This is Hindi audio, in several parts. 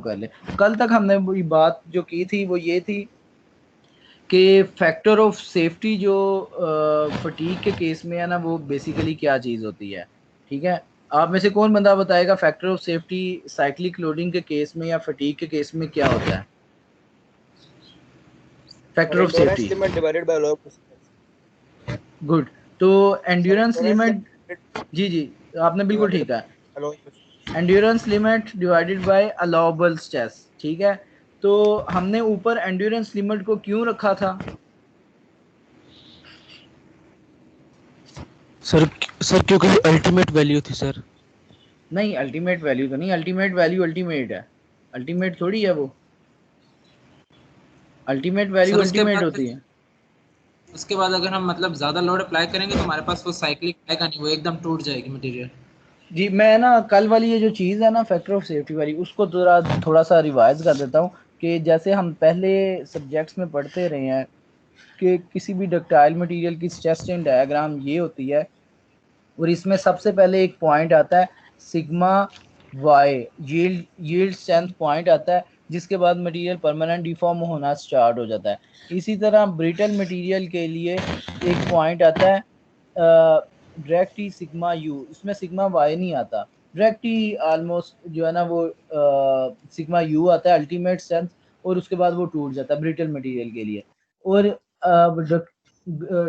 कर ले। कल तक हमने बात जो की थी वो ये थी कि फैक्टर ऑफ सेफ्टी जो फटीग के केस में है ना, वो बेसिकली क्या चीज़ होती है। ठीक है, आप में से कौन बंदा बताएगा factor of safety cyclic loading के केस में या फटीग के केस में क्या होता है? Factor of endurance safety. Limit divided by लो। गुड। तो sir endurance endurance limit, limit जी जी, आपने बिल्कुल डिवाइडेड ठीक है। Hello. Endurance limit divided by allowable stress. ठीक है, तो हमने ऊपर एंड्योरेंस लिमिट को क्यों रखा था? सर सर क्योंकि अल्टीमेट वैल्यू थी सर। नहीं, अल्टीमेट वैल्यू तो नहीं, अल्टीमेट वैल्यू अल्टीमेट है, अल्टीमेट थोड़ी है वो। अल्टीमेट वैल्यू सर अल्टीमेट होती है। उसके बाद अगर हम मतलब ज्यादा लोड अप्लाई करेंगे तो हमारे पास वो साइक्लिक आएगा नहीं, वो एकदम टूट जाएगी मटेरियल। जी, मैं ना कल वाली ये जो चीज़ है ना फैक्टर ऑफ सेफ्टी वाली, उसको थोड़ा सा रिवाइज कर देता हूँ कि जैसे हम पहले सब्जेक्ट्स में पढ़ते रहे हैं कि किसी भी डक्टाइल मटेरियल की स्ट्रेस स्ट्रेन डायग्राम ये होती है, और इसमें सबसे पहले एक पॉइंट आता है sigma Y, yield strength point आता है, जिसके बाद मटेरियल परमानेंट डिफॉर्म होना स्टार्ट हो जाता है। इसी तरह ब्रिटल मटेरियल के लिए एक पॉइंट आता है डायरेक्ट ही सिग्मा यू, इसमें सिग्मा वाई नहीं आता, डायरेक्ट ही ऑलमोस्ट जो है ना वो सिग्मा यू आता है अल्टीमेट स्ट्रेंथ, और उसके बाद वो टूट जाता है ब्रिटल मटेरियल के लिए। और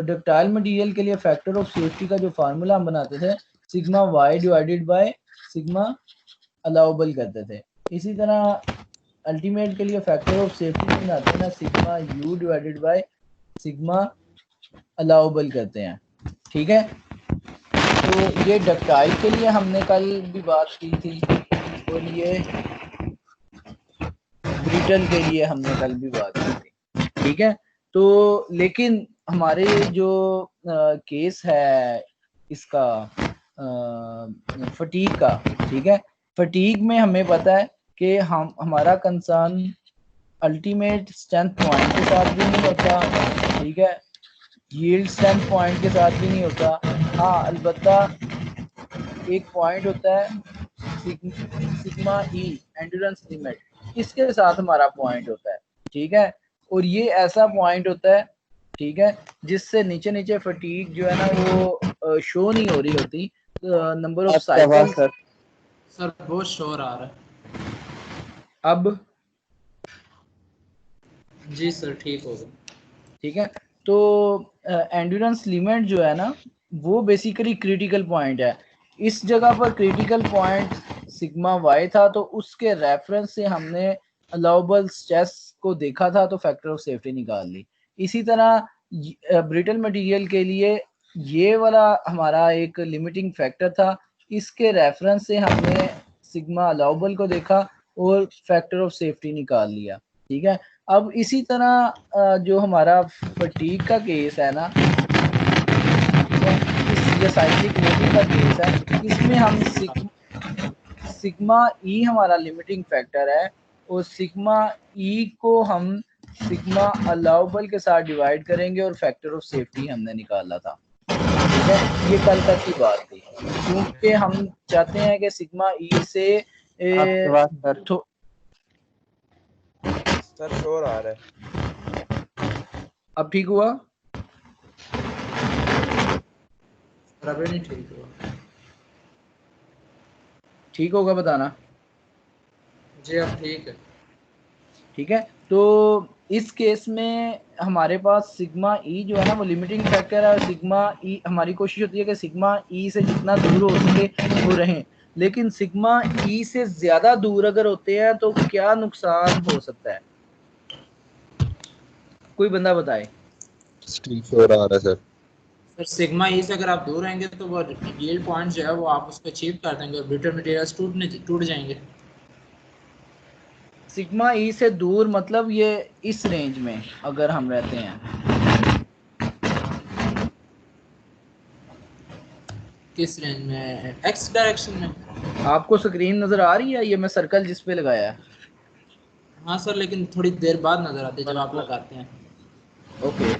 डक्टाइल मटेरियल के लिए फैक्टर ऑफ सेफ्टी का जो फार्मूला हम बनाते थे sigma Y divided by sigma allowable करते थे। इसी तरह अल्टीमेट के लिए फैक्टर ऑफ सेफ्टी बनाते हैं ना, sigma you divided by sigma allowable करते हैं। ठीक है, तो ये डक्टाइल के लिए हमने कल भी बात की थी, और ये ब्रिटल के लिए हमने कल भी बात की थी। ठीक है, तो लेकिन हमारे जो केस है इसका फटीग का, ठीक है, फटीग में हमें पता है कि हमारा कंसर्न अल्टीमेट स्ट्रेंथ पॉइंट के साथ भी नहीं होता, ठीक है, यील्ड स्ट्रेंथ पॉइंट के साथ भी नहीं होता। हाँ, अलबत्ता एक पॉइंट होता है सिग्मा ई एंड्योरेंस लिमिट, इसके साथ हमारा पॉइंट होता है। ठीक है, और ये ऐसा पॉइंट होता है, ठीक है, जिससे नीचे नीचे फटीग जो है ना वो शो नहीं हो रही होती, नंबर ऑफ साइकिल। सर बहुत शोर आ रहा है। अब जी सर ठीक होगा। ठीक है, तो एंड्योरेंस लिमिट जो है ना वो बेसिकली क्रिटिकल पॉइंट है। इस जगह पर क्रिटिकल पॉइंट सिग्मा वाई था, तो उसके रेफरेंस से हमने अलाउबल स्ट्रेस को देखा था, तो फैक्टर ऑफ सेफ्टी निकाल ली। इसी तरह ब्रिटल मटेरियल के लिए ये वाला हमारा एक लिमिटिंग फैक्टर था, इसके रेफरेंस से हमने सिग्मा अलाउबल को देखा और फैक्टर ऑफ सेफ्टी निकाल लिया। ठीक है, अब इसी तरह जो हमारा फटीग का केस है ना, ये साइक्लिक लोडिंग का केस है, इसमें हम सिग्मा ई हमारा लिमिटिंग फैक्टर है, और सिग्मा ई को हम सिग्मा अलाउबल के साथ डिवाइड करेंगे और फैक्टर ऑफ सेफ्टी हमने निकाला था। ठीक है, ये कल तक की बात थी, क्योंकि हम चाहते हैं कि सिग्मा ई से सर शोर आ रहा है। अब ठीक हुआ? नहीं ठीक हुआ। ठीक होगा बताना। जी अब ठीक है। ठीक है, तो इस केस में हमारे पास सिग्मा ई जो है ना वो लिमिटिंग फैक्टर है, और सिग्मा ई हमारी कोशिश होती है कि सिग्मा ई से जितना दूर हो सके वो रहें, लेकिन सिग्मा ई से ज़्यादा दूर अगर होते हैं तो क्या नुकसान हो सकता है, कोई बंदा बताए। शोर आ रहा है सर। सर सिग्मा ई से अगर आप दूर रहेंगे तो वो यील्ड पॉइंट जो है वो आप उसको अचीव कर देंगे और ब्रिटल मटेरियल्स टूट जाएंगे। सिग्मा ई से दूर मतलब ये इस रेंज में अगर हम रहते हैं, किस रेंज में? एक्स डायरेक्शन में। आपको स्क्रीन नजर आ रही है, ये मैं सर्कल जिस पे लगाया है। हाँ सर, लेकिन थोड़ी देर बाद नजर आती है जब आप लगाते हैं। ओके,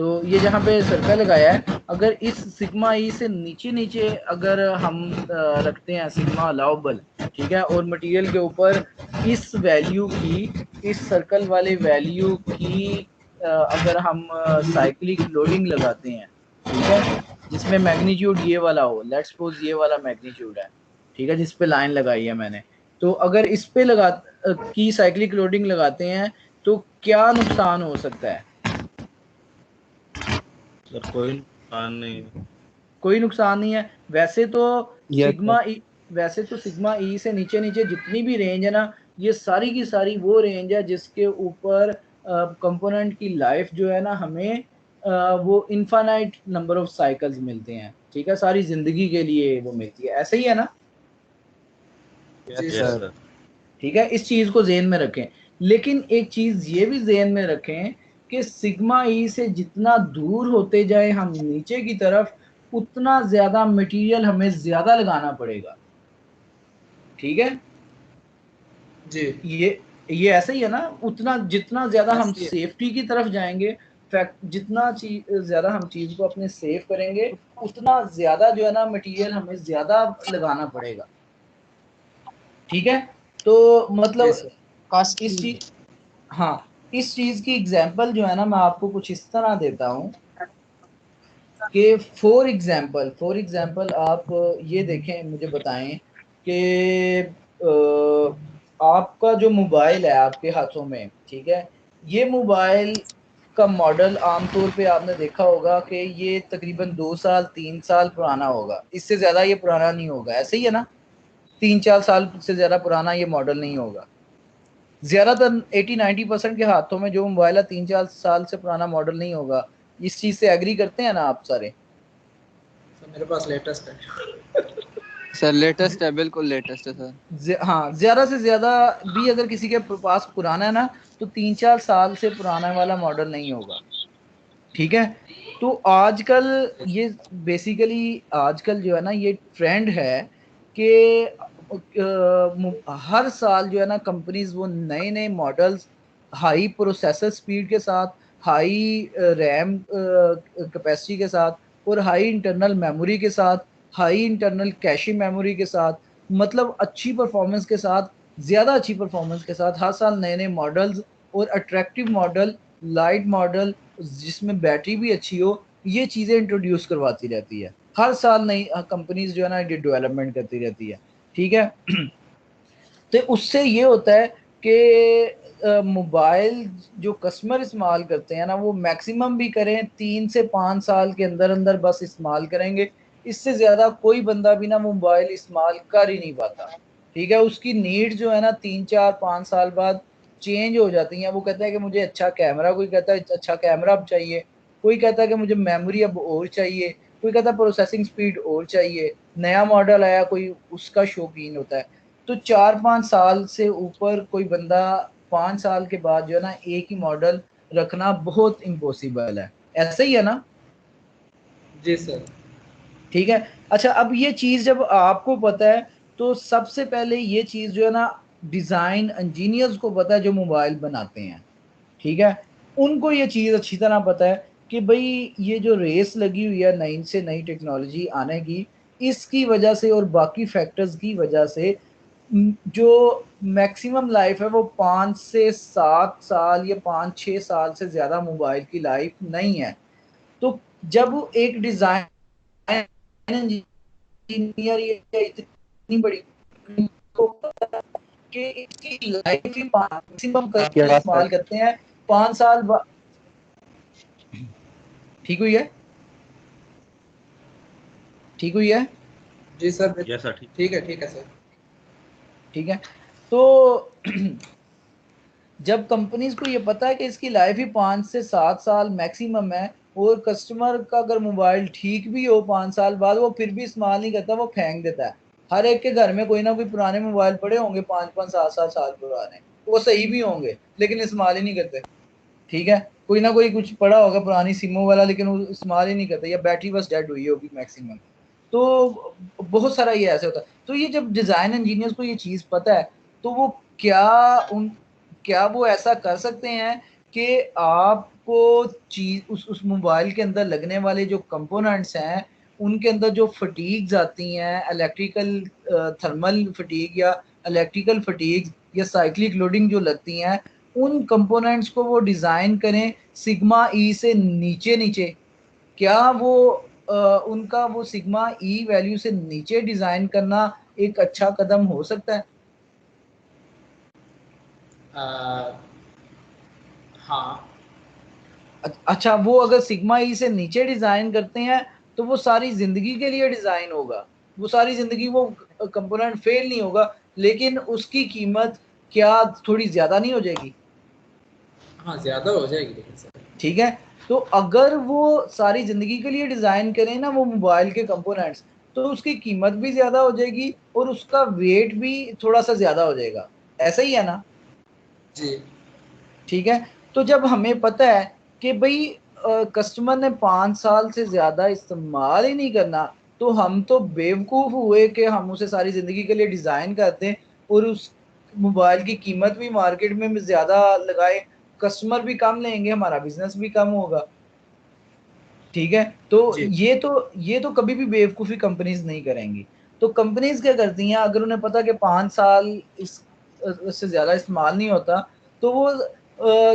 तो ये जहाँ पे सर्कल लगाया है, अगर इस सिग्मा ई से नीचे नीचे अगर हम रखते हैं सिग्मा अलाउबल, ठीक है, और मटेरियल के ऊपर इस वैल्यू की, इस सर्कल वाले वैल्यू की अगर हम साइक्लिक लोडिंग लगाते हैं, ठीक है, जिसमें मैग्नीट्यूड ये वाला हो, लेट्स सपोज ये वाला मैग्नीट्यूड है, ठीक है, जिस पे लाइन लगाई है मैंने, तो अगर इस पे की साइक्लिक लोडिंग लगाते हैं तो क्या नुकसान हो सकता है? सर कोई नुकसान नहीं है। कोई नुकसान नहीं है। वैसे तो Yes, सिग्मा ई से नीचे नीचे जितनी भी रेंज है ना, ये सारी की सारी वो रेंज है जिसके ऊपर कंपोनेंट की लाइफ जो है ना, हमें वो इनफाइनाइट नंबर ऑफ साइकिल्स मिलते हैं, ठीक है, सारी जिंदगी के लिए वो मिलती है। ऐसे ही है ना? Yes sir. ठीक है, इस चीज को ज़हन में रखें। लेकिन एक चीज ये भी ज़हन में रखें कि सिग्मा ई से जितना दूर होते जाए हम नीचे की तरफ, उतना ज्यादा मटेरियल हमें ज्यादा लगाना पड़ेगा, ठीक है जी। ये ऐसा ही है ना? उतना जितना ज्यादा हम ऐसे ही है। सेफ्टी की तरफ जाएंगे, जितना ज्यादा हम चीज को अपने सेव करेंगे, उतना ज्यादा जो है ना मटेरियल हमें ज्यादा लगाना पड़ेगा, ठीक है। तो मतलब इस चीज, हाँ, इस चीज की एग्जांपल जो है ना, मैं आपको कुछ इस तरह देता हूँ कि फॉर एग्जांपल आप ये देखें, मुझे बताएं कि आपका जो मोबाइल है आपके हाथों में, ठीक है, ये मोबाइल का मॉडल आमतौर पे आपने देखा होगा कि ये तकरीबन 2 साल 3 साल पुराना होगा, इससे ज्यादा ये पुराना नहीं होगा, ऐसे ही है ना? 3-4 साल से ज्यादा पुराना ये मॉडल नहीं होगा। ज्यादातर 80-90% के हाथों में जो मोबाइल है 3-4 साल से पुराना मॉडल नहीं होगा। इस चीज से एग्री करते हैं ना आप सारे? तो मेरे पास लेटेस्ट है सर। लेटेस्ट है, बिल्कुल लेटेस्ट है सर। हाँ, ज्यादा से ज्यादा भी अगर किसी के पास पुराना है ना, तो 3-4 साल से पुराना वाला मॉडल नहीं होगा, ठीक है। तो आजकल ये बेसिकली आजकल जो है ना, ये ट्रेंड है कि हर साल जो है ना कंपनीज वो नए नए मॉडल्स हाई प्रोसेसर स्पीड के साथ, हाई रैम कैपेसिटी के साथ, और हाई इंटरनल मेमोरी के साथ, हाई इंटरनल कैशे मेमोरी के साथ, मतलब अच्छी परफॉर्मेंस के साथ, ज़्यादा अच्छी परफॉर्मेंस के साथ हर साल नए नए मॉडल्स और अट्रैक्टिव मॉडल, लाइट मॉडल जिसमें बैटरी भी अच्छी हो, ये चीज़ें इंट्रोड्यूस करवाती रहती है। हर साल नई कंपनीज जो है ना ये डेवलपमेंट करती रहती है, ठीक है। तो उससे ये होता है कि मोबाइल जो कस्टमर इस्तेमाल करते हैं ना, वो मैक्सिमम भी करें 3 से 5 साल के अंदर अंदर बस इस्तेमाल करेंगे। इससे ज़्यादा कोई बंदा भी ना मोबाइल इस्तेमाल कर ही नहीं पाता, ठीक है। उसकी नीड जो है ना 3-4-5 साल बाद चेंज हो जाती हैं। वो कहता है कि मुझे अच्छा कैमरा, कोई कहता है अच्छा कैमरा अब चाहिए, कोई कहता है कि मुझे मेमोरी अब और चाहिए, कोई कहता है प्रोसेसिंग स्पीड और चाहिए, नया मॉडल आया कोई उसका शौकीन होता है। तो 4-5 साल से ऊपर कोई बंदा 5 साल के बाद जो है ना एक ही मॉडल रखना बहुत इम्पॉसिबल है, ऐसा ही है ना? जी सर। ठीक है। अच्छा, अब ये चीज़ जब आपको पता है, तो सबसे पहले ये चीज़ जो है ना डिज़ाइन इंजीनियर्स को पता है जो मोबाइल बनाते हैं, ठीक है, उनको ये चीज़ अच्छी तरह पता है कि भाई ये जो रेस लगी हुई है नई से नई टेक्नोलॉजी आने की, इसकी वजह से और बाकी फैक्टर्स की वजह से जो मैक्सिमम लाइफ है वो 5 से 7 साल या 5-6 साल से ज़्यादा मोबाइल की लाइफ नहीं है। तो जब एक डिज़ाइन इंजीनियर या इतनी बड़ी को कि इसकी लाइफ ही मैक्सिमम इस्तेमाल करते हैं 5 साल ठीक हुई है? ठीक हुई है? जी सर। Yes sir. ठीक है सर। ठीक है। तो जब कंपनीज को ये पता है कि इसकी लाइफ ही 5 से 7 साल मैक्सिमम है, और कस्टमर का अगर मोबाइल ठीक भी हो 5 साल बाद, वो फिर भी इस्तेमाल नहीं करता, वो फेंक देता है। हर एक के घर में कोई ना कोई पुराने मोबाइल पड़े होंगे 5-5 7-7 साल पुराने, वो सही भी होंगे लेकिन इस्तेमाल ही नहीं करते, ठीक है। कोई ना कोई कुछ पड़ा होगा पुरानी सिमों वाला, लेकिन वो इस्तेमाल ही नहीं करते, या बैटरी बस डेड हुई होगी मैक्सिमम। तो बहुत सारा ये ऐसे होता है। तो ये जब डिज़ाइन इंजीनियर्स को ये चीज़ पता है, तो वो क्या वो ऐसा कर सकते हैं कि आपको चीज उस मोबाइल के अंदर लगने वाले जो कंपोनेंट्स हैं उनके अंदर जो फटीग्स आती हैं, इलेक्ट्रिकल थर्मल फटीग या इलेक्ट्रिकल फटीग या साइक्लिक लोडिंग जो लगती हैं, उन कंपोनेंट्स को वो डिज़ाइन करें सिग्मा ई से नीचे नीचे। क्या वो उनका वो सिग्मा ई वैल्यू से नीचे डिज़ाइन करना एक अच्छा कदम हो सकता है? हाँ। अच्छा, वो अगर सिग्मा ई से नीचे डिज़ाइन करते हैं तो वो सारी ज़िंदगी के लिए डिज़ाइन होगा, वो सारी ज़िंदगी वो कंपोनेंट फेल नहीं होगा, लेकिन उसकी कीमत क्या थोड़ी ज़्यादा नहीं हो जाएगी? हाँ, ज़्यादा हो जाएगी लेकिन सर। ठीक है, तो अगर वो सारी ज़िंदगी के लिए डिज़ाइन करें ना वो मोबाइल के कंपोनेंट्स, तो उसकी कीमत भी ज़्यादा हो जाएगी और उसका वेट भी थोड़ा सा ज़्यादा हो जाएगा, ऐसा ही है ना? जी। ठीक है, तो जब हमें पता है कि भाई कस्टमर ने 5 साल से ज़्यादा इस्तेमाल ही नहीं करना, तो हम तो बेवकूफ़ हुए कि हम उसे सारी ज़िंदगी के लिए डिज़ाइन कर दें और उस मोबाइल की कीमत भी मार्केट में ज़्यादा लगाएँ, कस्टमर भी कम लेंगे, हमारा बिज़नेस भी कम होगा। ठीक है, तो जी। ये तो कभी भी बेवकूफ़ी कंपनीज़ नहीं करेंगी। तो कंपनीज़ क्या करती हैं, अगर उन्हें पता कि 5 साल इससे ज़्यादा इस्तेमाल नहीं होता, तो वो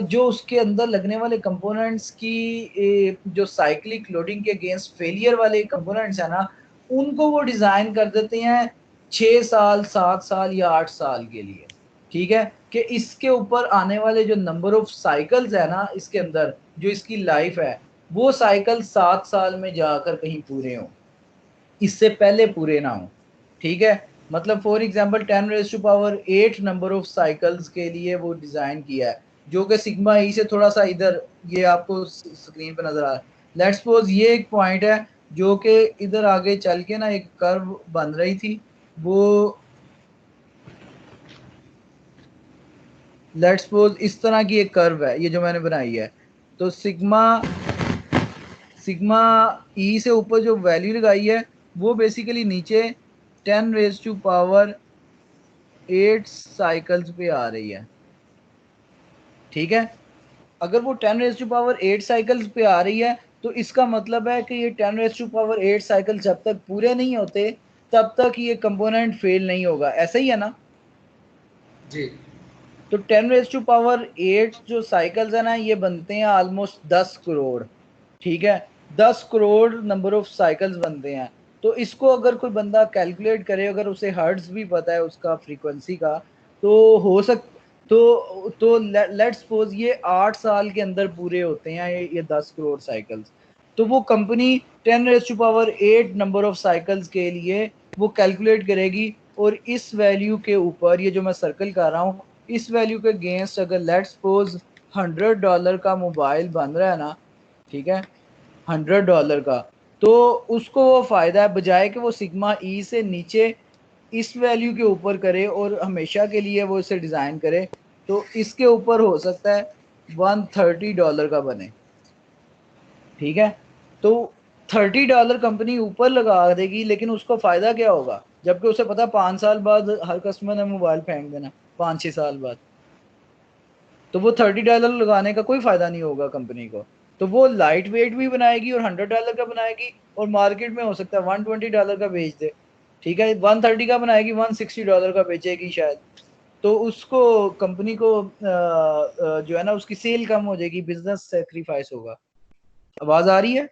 जो उसके अंदर लगने वाले कंपोनेंट्स की जो साइक्लिक लोडिंग के अगेंस्ट फेलियर वाले कंपोनेंट्स हैं ना, उनको वो डिज़ाइन कर देते हैं 6 साल, 7 साल या 8 साल के लिए। ठीक है? कि इसके ऊपर आने वाले जो नंबर ऑफ साइकिल्स है ना इसके अंदर, जो इसकी लाइफ़ है, वो साइकिल 7 साल में जाकर कहीं पूरे हों, इससे पहले पूरे ना हों। ठीक है? मतलब for example 10 raise to power 8 number of cycles के लिए वो डिज़ाइन किया है, जो कि सिग्मा ई से थोड़ा-सा इधर ये आपको स्क्रीन पे नज़र आ रहा है। लेट्स सपोज़ ये एक पॉइंट है जो कि इधर आगे चल के ना एक कर्व बन रही थी, वो लेट्स सपोज़ इस तरह की एक कर्व है, ये जो मैंने बनाई है। तो सिग्मा सिग्मा ई से ऊपर जो वैल्यू लगाई है वो बेसिकली नीचे 10 रेज़ टू पावर 8 साइकिल्स पे आ रही है। ठीक है, अगर वो 10 रेज़ टू पावर 8 साइकिल्स पे आ रही है तो इसका मतलब है कि ये 10 रेज़ टू पावर 8 साइकिल जब तक पूरे नहीं होते तब तक ये कंपोनेंट फेल नहीं होगा, ऐसा ही है ना? जी। तो 10 रेज़ टू पावर 8 जो साइकिल्स है ना ये बनते हैं ऑलमोस्ट 10 करोड़। ठीक है, 10 करोड़ नंबर ऑफ साइकिल्स बनते हैं। तो इसको अगर कोई बंदा कैलकुलेट करे, अगर उसे हर्ट्ज़ भी पता है उसका फ्रीक्वेंसी का, तो हो सक तो लेट्स सपोज़ ये 8 साल के अंदर पूरे होते हैं ये 10 करोड़ साइकिल्स। तो वो company 10 raise to power 8 number of cycles के लिए वो कैलकुलेट करेगी और इस वैल्यू के ऊपर ये जो मैं सर्कल कर रहा हूँ, इस वैल्यू के अगेंस्ट अगर लेट्स सपोज़ $100 का मोबाइल बन रहा है ना, ठीक है? $100 का, तो उसको वो फ़ायदा है बजाए कि वो सिग्मा ई से नीचे इस वैल्यू के ऊपर करे और हमेशा के लिए वो इसे डिज़ाइन करे, तो इसके ऊपर हो सकता है $130 का बने। ठीक है? तो $30 कंपनी ऊपर लगा देगी, लेकिन उसको फ़ायदा क्या होगा? जबकि उसे पता है 5 साल बाद हर कस्टमर ने मोबाइल फेंक देना, 5-6 साल बाद। तो वो $30 लगाने का कोई फ़ायदा नहीं होगा कंपनी को। तो वो लाइट वेट भी बनाएगी और $100 का बनाएगी और मार्केट में हो सकता है $120 का बेच दे। ठीक है? 130 का बनाएगी, $160 का बेचेगी शायद। तो उसको कंपनी को जो है ना उसकी सेल कम हो जाएगी, बिज़नेस सैक्रिफाइस होगा। आवाज़ आ रही है?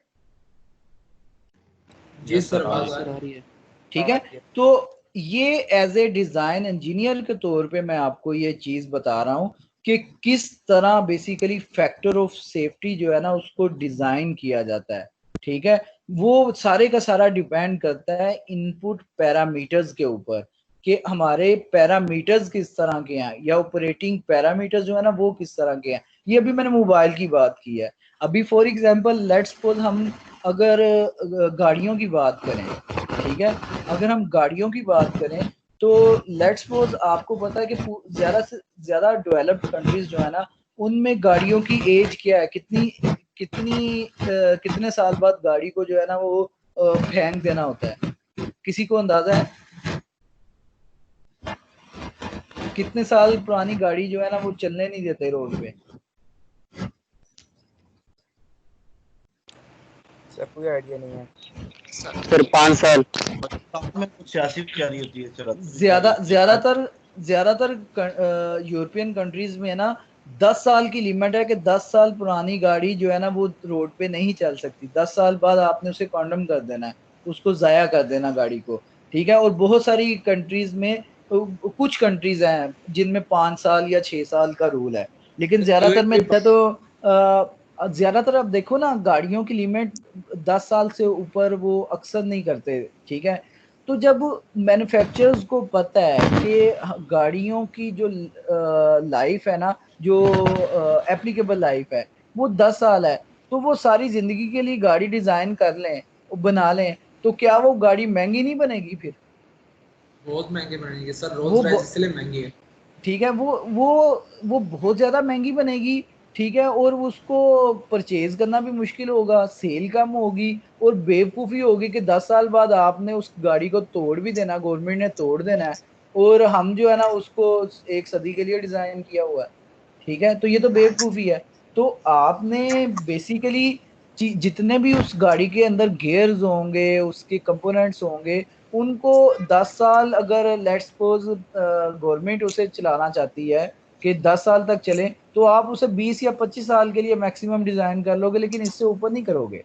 जी यस सर, सर, आ आवाज़ रही आ सर रही आ रही है। ठीक है? तो ये एज़ ए डिज़ाइन इंजीनियर के तौर पे मैं आपको ये चीज़ बता रहा हूँ कि किस तरह बेसिकली फैक्टर ऑफ सेफ्टी जो है ना उसको डिज़ाइन किया जाता है। ठीक है? वो सारे का सारा डिपेंड करता है इनपुट पैरामीटर्स के ऊपर कि हमारे पैरामीटर्स किस तरह के हैं या ऑपरेटिंग पैरामीटर्स जो है ना वो किस तरह के हैं। ये अभी मैंने मोबाइल की बात की है। अभी फॉर एग्ज़ाम्पल लेट्स सपोज़ हम अगर गाड़ियों की बात करें, ठीक है? अगर हम गाड़ियों की बात करें तो लेट्स सपोज आपको पता है कि ज़्यादा से ज़्यादा डेवलप्ड कंट्रीज जो है ना उनमें गाड़ियों की एज क्या है, कितनी कितनी कितने साल बाद गाड़ी को जो है ना वो फेंक देना होता है, किसी को अंदाजा है? कितने साल पुरानी गाड़ी जो है ना वो चलने नहीं देते रोड पे? सर कोई आइडिया नहीं है। फिर 5 साल। साथ में कुछ सियासी भी जारी होती है सर। ज्यादातर यूरोपियन कंट्रीज में है ना 10 साल की लिमिट है कि 10 साल पुरानी गाड़ी जो है ना वो रोड पे नहीं चल सकती। 10 साल बाद आपने उसे कॉन्डम कर देना है, उसको जाया कर देना गाड़ी को, ठीक है। और बहुत सारी कंट्रीज में, कुछ कंट्रीज हैं जिनमें 5 साल या 6 साल का रूल है, लेकिन ज्यादातर में तो ज्यादातर आप देखो ना गाड़ियों की लिमिट 10 साल से ऊपर वो अक्सर नहीं करते, ठीक है। तो जब मैन्युफैक्चरर्स को पता है कि गाड़ियों की जो लाइफ है ना, जो एप्लीकेबल लाइफ है वो 10 साल है, तो वो सारी जिंदगी के लिए गाड़ी डिजाइन कर लें, बना लें, तो क्या वो गाड़ी महंगी नहीं बनेगी फिर? बहुत महंगे बनेंगे सर, वो रोल्स रॉयस इसलिए महंगी है। ठीक है, वो बहुत ज्यादा महंगी बनेगी, ठीक है। और उसको परचेज करना भी मुश्किल होगा, सेल कम होगी, और बेवकूफ़ी होगी कि 10 साल बाद आपने उस गाड़ी को तोड़ भी देना, गवर्नमेंट ने तोड़ देना है, और हम जो है ना उसको 1 सदी के लिए डिजाइन किया हुआ है, ठीक है। तो ये तो बेवकूफ़ी है। तो आपने बेसिकली जितने भी उस गाड़ी के अंदर गियर्स होंगे, उसके कंपोनेंट्स होंगे, उनको 10 साल अगर लेट्स सपोज गवर्नमेंट उसे चलाना चाहती है कि 10 साल तक चले, तो आप उसे 20 या 25 साल के लिए मैक्सिमम डिजाइन कर लोगे, लेकिन इससे ऊपर नहीं करोगे,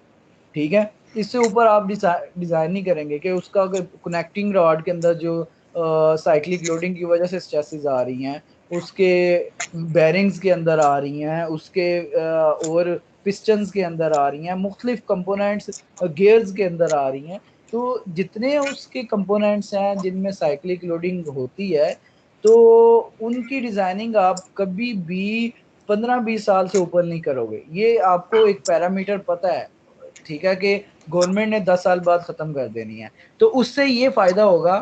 ठीक है। इससे ऊपर आप डिजाइन नहीं करेंगे कि उसका कनेक्टिंग रॉड के अंदर जो साइक्लिक लोडिंग की वजह से स्ट्रेसेस आ रही हैं, उसके बेरिंग्स के अंदर आ रही हैं, उसके और पिस्टन्स के अंदर आ रही हैं, मुख्तलिफ कंपोनेंट्स गियर्स के अंदर आ रही हैं। तो जितने उसके कंपोनेंट्स हैं जिनमें साइक्लिक लोडिंग होती है, तो उनकी डिजाइनिंग आप कभी भी 15-20 साल से ऊपर नहीं करोगे। ये आपको एक पैरामीटर पता है, ठीक है, कि गवर्नमेंट ने 10 साल बाद खत्म कर देनी है। तो उससे ये फायदा होगा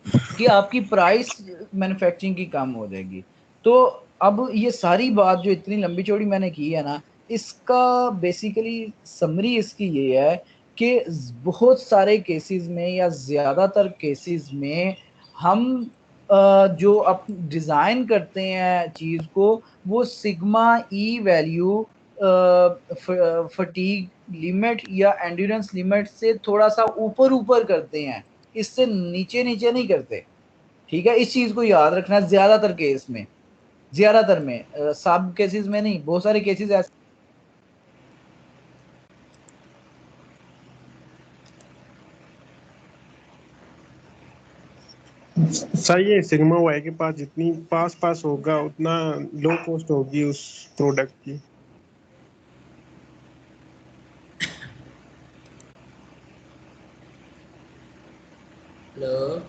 कि आपकी प्राइस मैन्युफैक्चरिंग की कम हो जाएगी। तो अब ये सारी बात जो इतनी लंबी चौड़ी मैंने की है ना, इसका बेसिकली समरी इसकी ये है कि बहुत सारे केसेस में या ज़्यादातर केसेस में हम जो अप डिज़ाइन करते हैं चीज़ को, वो सिग्मा ई वैल्यू फटीग लिमिट या एंड्योरेंस लिमिट से थोड़ा सा ऊपर ऊपर करते हैं, इससे नीचे नीचे नहीं करते, ठीक है। इस चीज को याद रखना है ज्यादातर केस में, ज्यादातर में, सब केसेस में नहीं, बहुत सारे केसेस ऐसे। सही है। सिग्मा वाई के पास जितनी पास पास होगा उतना लो कॉस्ट होगी उस प्रोडक्ट की। हेलो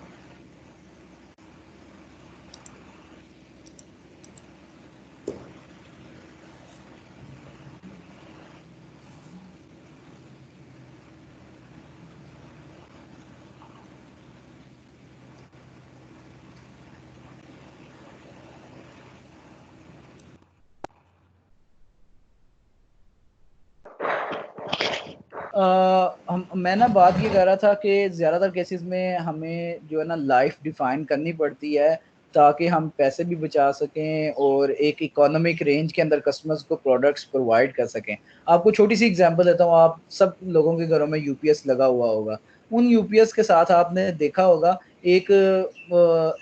मैं ना बात ये कर रहा था कि ज़्यादातर केसेस में हमें जो है ना लाइफ डिफाइन करनी पड़ती है, ताकि हम पैसे भी बचा सकें और एक इकोनॉमिक रेंज के अंदर कस्टमर्स को प्रोडक्ट्स प्रोवाइड कर सकें। आपको छोटी सी एग्जांपल देता हूँ, आप सब लोगों के घरों में यूपीएस लगा हुआ होगा। उन यूपीएस के साथ आपने देखा होगा एक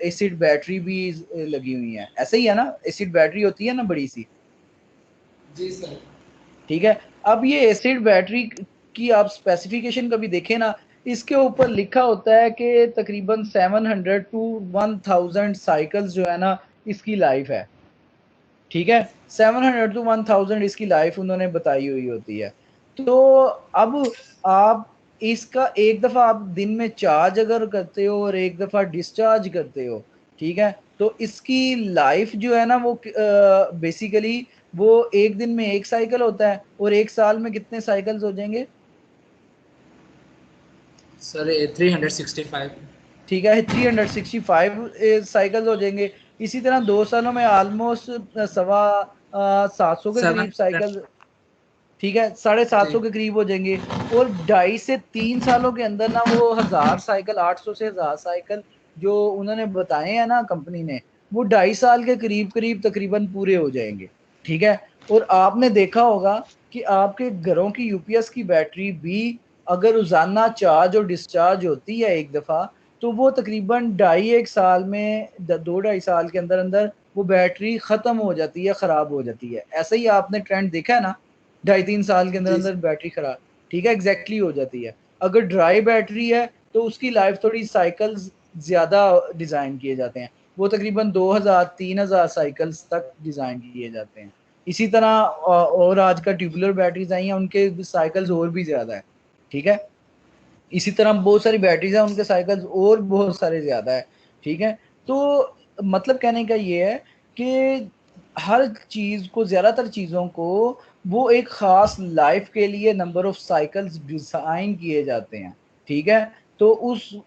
एसिड बैटरी भी लगी हुई है, ऐसे ही है ना, एसिड बैटरी होती है ना बड़ी सी, जी सर। ठीक है। अब ये एसिड बैटरी की आप स्पेसिफिकेशन कभी देखें ना, इसके ऊपर लिखा होता है कि तकरीबन 700 टू 1000 साइकिल्स जो है ना इसकी लाइफ है, ठीक है। 700 टू 1000 इसकी लाइफ उन्होंने बताई हुई होती है। तो अब आप इसका एक दफ़ा आप दिन में चार्ज अगर करते हो और एक दफ़ा डिस्चार्ज करते हो, ठीक है, तो इसकी लाइफ जो है ना वो बेसिकली वो एक दिन में एक साइकिल होता है, और एक साल में कितने साइकिल्स हो जाएंगे? सर 365। ठीक है, 365 साइकिल्स हो जाएंगे। इसी तरह 2 सालों में ऑलमोस्ट 750 के करीब 700। साइकिल, ठीक है, 750 जी के करीब हो जाएंगे। और 2.5 से 3 सालों के अंदर ना वो 1000 साइकिल, 800 से 1000 साइकिल जो उन्होंने बताए हैं ना कंपनी ने, वो 2.5 साल के करीब करीब तकरीबन पूरे हो जाएंगे, ठीक है। और आपने देखा होगा कि आपके घरों की यूपीएस की बैटरी भी अगर रोजाना चार्ज और डिस्चार्ज होती है एक दफ़ा, तो वो तकरीबन 2.5 में 2-2.5 साल के अंदर अंदर वो बैटरी ख़त्म हो जाती है, ख़राब हो जाती है। ऐसा ही आपने ट्रेंड देखा है ना, 2.5-3 साल के अंदर अंदर बैटरी ख़राब, ठीक है, एग्जैक्टली हो जाती है। अगर ड्राई बैटरी है तो उसकी लाइफ थोड़ी साइकिल्स ज़्यादा डिज़ाइन किए जाते हैं, वो तकरीबन 2000-3000 साइकिल्स तक डिज़ाइन किए जाते हैं। इसी तरह और आजकल ट्यूबुलर बैटरीज आई हैं, उनके साइकिल्स और भी ज़्यादा है, ठीक है। इसी तरह बहुत सारी बैटरीज हैं, उनके साइकिल्स और बहुत सारे ज़्यादा है, ठीक है। तो मतलब कहने का ये है कि हर चीज़ को, ज़्यादातर चीज़ों को वो एक ख़ास लाइफ के लिए नंबर ऑफ साइकिल्स डिज़ाइन किए जाते हैं, ठीक है। तो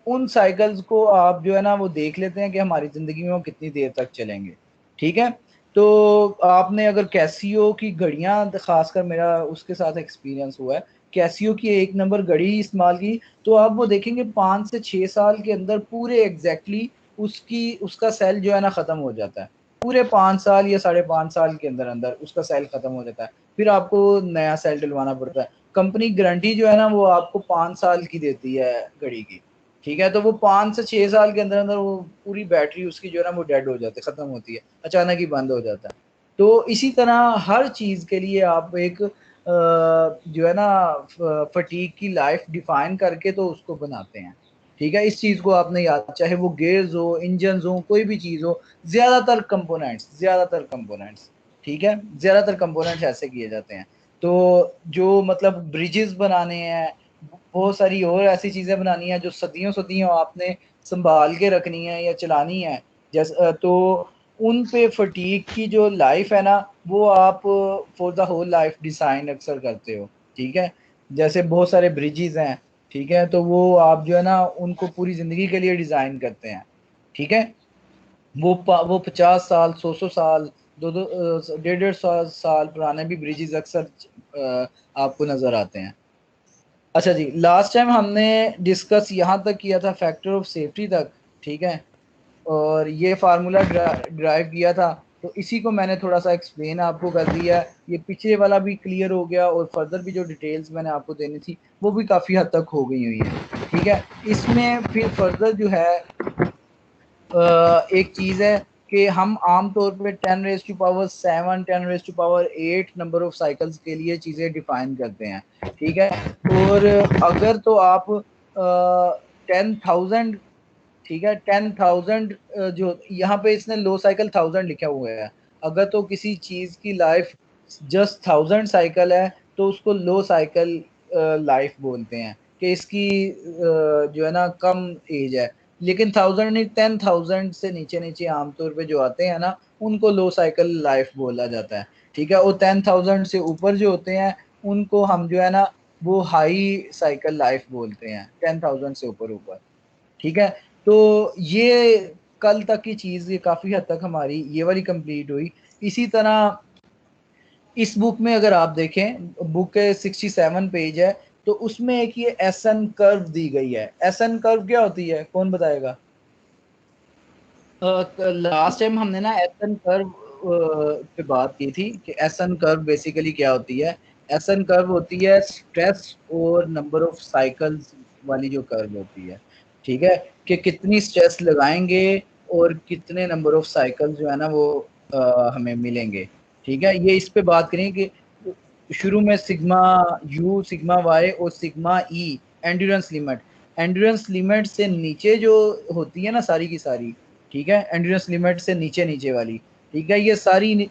उन साइकिल्स को आप जो है ना वो देख लेते हैं कि हमारी ज़िंदगी में वो कितनी देर तक चलेंगे, ठीक है। तो आपने अगर कैसियो की घड़ियाँ, ख़ासकर मेरा उसके साथ एक्सपीरियंस हुआ है, कैसियो की 1 नंबर घड़ी इस्तेमाल की, तो आप वो देखेंगे 5 से 6 साल के अंदर पूरे एग्जैक्टली उसका सेल जो है ना ख़त्म हो जाता है। पूरे 5 साल या 5.5 साल के अंदर अंदर उसका सेल ख़त्म हो जाता है, फिर आपको नया सेल डलवाना पड़ता है। कंपनी गारंटी जो है ना वो आपको 5 साल की देती है घड़ी की, ठीक है। तो वो 5 से 6 साल के अंदर अंदर वो पूरी बैटरी उसकी जो है ना वो डेड हो जाती है, ख़त्म होती है, अचानक ही बंद हो जाता है। तो इसी तरह हर चीज़ के लिए आप एक जो है ना फटीग की लाइफ डिफाइन करके तो उसको बनाते हैं, ठीक है। इस चीज़ को आपने याद, चाहे वो गेयर्स हो, इंजन हो, कोई भी चीज़ हो, ज़्यादातर कंपोनेंट्स, ठीक है, ज़्यादातर कंपोनेंट्स ऐसे किए जाते हैं। तो जो मतलब ब्रिजेस बनाने हैं, बहुत सारी और ऐसी चीज़ें बनानी है जो सदियों सदियों आपने संभाल के रखनी है या चलानी है, जैसे तो उन पे फटीग की जो लाइफ है ना वो आप for the whole life design अक्सर करते हो, ठीक है। जैसे बहुत सारे ब्रिजेस हैं, ठीक है, तो वो आप जो है ना उनको पूरी ज़िंदगी के लिए डिज़ाइन करते हैं, ठीक है। वो 50 साल, 100 साल, 1.5 साल पुराने भी ब्रिजेस अक्सर आपको नज़र आते हैं। अच्छा जी, लास्ट टाइम हमने डिस्कस यहाँ तक किया था फैक्टर ऑफ सेफ्टी तक, ठीक है, और ये फार्मूला ड्राइव किया था, तो इसी को मैंने थोड़ा सा एक्सप्लेन आपको कर दिया है। ये पीछे वाला भी क्लियर हो गया और फर्दर भी जो डिटेल्स मैंने आपको देनी थी वो भी काफ़ी हद तक हो गई हुई है, ठीक है। इसमें फिर फर्दर जो है एक चीज़ है कि हम आम तौर पे 10⁻⁷, 10⁻8 नंबर ऑफ साइकिल्स के लिए चीज़ें डिफाइन करते हैं, ठीक है। और अगर तो आप 10,000, ठीक है, 10,000 जो यहाँ पे इसने लो साइकिल 1000 लिखा हुआ है, अगर तो किसी चीज़ की लाइफ जस्ट 1000 साइकिल है तो उसको लो साइकिल लाइफ बोलते हैं कि इसकी जो है ना कम एज है। लेकिन 1000 नहीं, 10,000 से नीचे नीचे आमतौर पे जो आते हैं ना उनको लो साइकिल लाइफ बोला जाता है, ठीक है। और 10,000 से ऊपर जो होते हैं उनको हम जो है ना वो हाई साइकिल लाइफ बोलते हैं, 10,000 से ऊपर ऊपर, ठीक है। तो ये कल तक की चीज़ ये काफ़ी हद तक हमारी ये वाली कंप्लीट हुई। इसी तरह इस बुक में अगर आप देखें, बुक के 67 पेज है, तो उसमें एक ये एसन कर्व दी गई है। एसन कर्व क्या होती है, कौन बताएगा? लास्ट टाइम हमने ना एसन कर्व पे बात की थी कि एसन कर्व बेसिकली क्या होती है। एसन कर्व होती है स्ट्रेस और नंबर ऑफ साइकिल्स वाली जो कर्व होती है, ठीक है, कि कितनी स्ट्रेस लगाएंगे और कितने नंबर ऑफ साइकिल्स जो है ना वो हमें मिलेंगे, ठीक है। ये इस पे बात करेंगे कि शुरू में सिग्मा यू, सिग्मा वाई और सिग्मा ई एंड्योरेंस लिमिट से नीचे जो होती है ना सारी की सारी, ठीक है, एंड्योरेंस लिमिट से नीचे नीचे वाली, ठीक है, ये सारी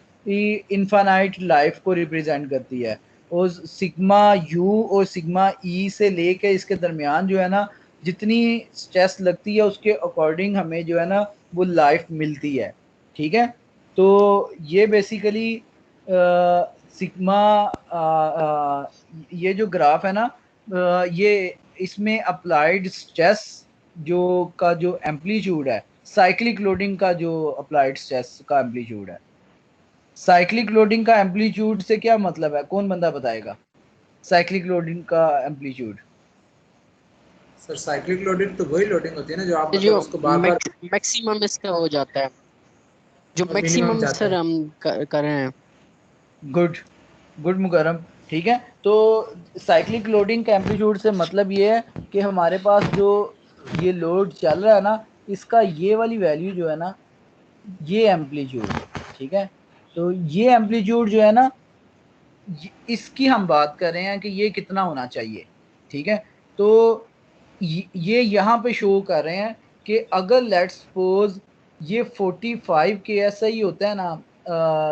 इनफाइनाइट लाइफ को रिप्रेजेंट करती है। और सिग्मा यू और सिग्मा ई से लेके इसके दरमियान जो है ना जितनी स्ट्रेस लगती है उसके अकॉर्डिंग हमें जो है ना वो लाइफ मिलती है, ठीक है। तो ये बेसिकली सिग्मा ये जो ग्राफ है ना ये इसमें अप्लाइड स्ट्रेस जो एम्पलीट्यूड है, साइक्लिक लोडिंग का जो अप्लाइड स्ट्रेस का एम्पलीट्यूड है, साइक्लिक लोडिंग का एम्पलीट्यूड से क्या मतलब है, कौन बंदा बताएगा? साइक्लिक लोडिंग का एम्पलीट्यूड। सर साइक्लिक लोडिंग तो वही लोडिंग होती है ना जो आप जो मतलब उसको बार बार मैक्सिमम इसका हो जाता है, जो मिनिमम मैक्सिमम जाता सर है। हम कर रहे हैं। गुड मुकरम, ठीक है। तो साइक्लिक लोडिंग का एम्पलीट्यूड से मतलब ये है कि हमारे पास जो ये लोड चल रहा है ना, इसका ये वाली वैल्यू जो है ना, ये एम्पलीट्यूड, ठीक है। तो ये एम्पलीट्यूड जो है ना, इसकी हम बात कर रहे हैं कि ये कितना होना चाहिए, ठीक है। तो ये यहाँ पे शो कर रहे हैं कि अगर लेट्स सपोज ये 45 KSI होता है ना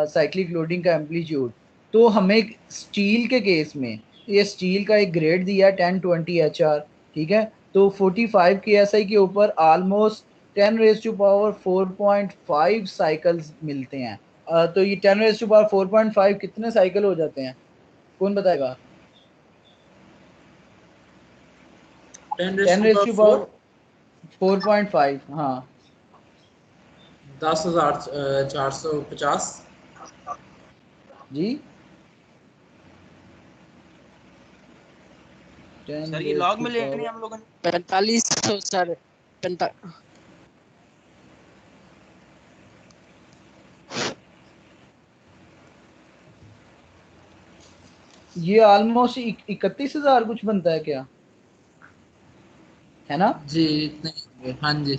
साइक्लिक लोडिंग का एम्पलीट्यूड, तो हमें स्टील के केस में, ये स्टील का एक ग्रेड दिया है 1020 HR, ठीक है। तो 45 KSI के ऊपर ऑलमोस्ट 10⁻⁴.5 साइकिल्स मिलते हैं। तो ये 10⁻⁴.5 कितने साइकिल हो जाते हैं, कौन बताएगा? 10⁻⁴.5, हाँ 10,450 जी। सर ये लॉग में लेने हम लोगों ने 4500 सर। ये ऑलमोस्ट 31,000 कुछ बनता है क्या, है ना? जी इतने, हाँ जी।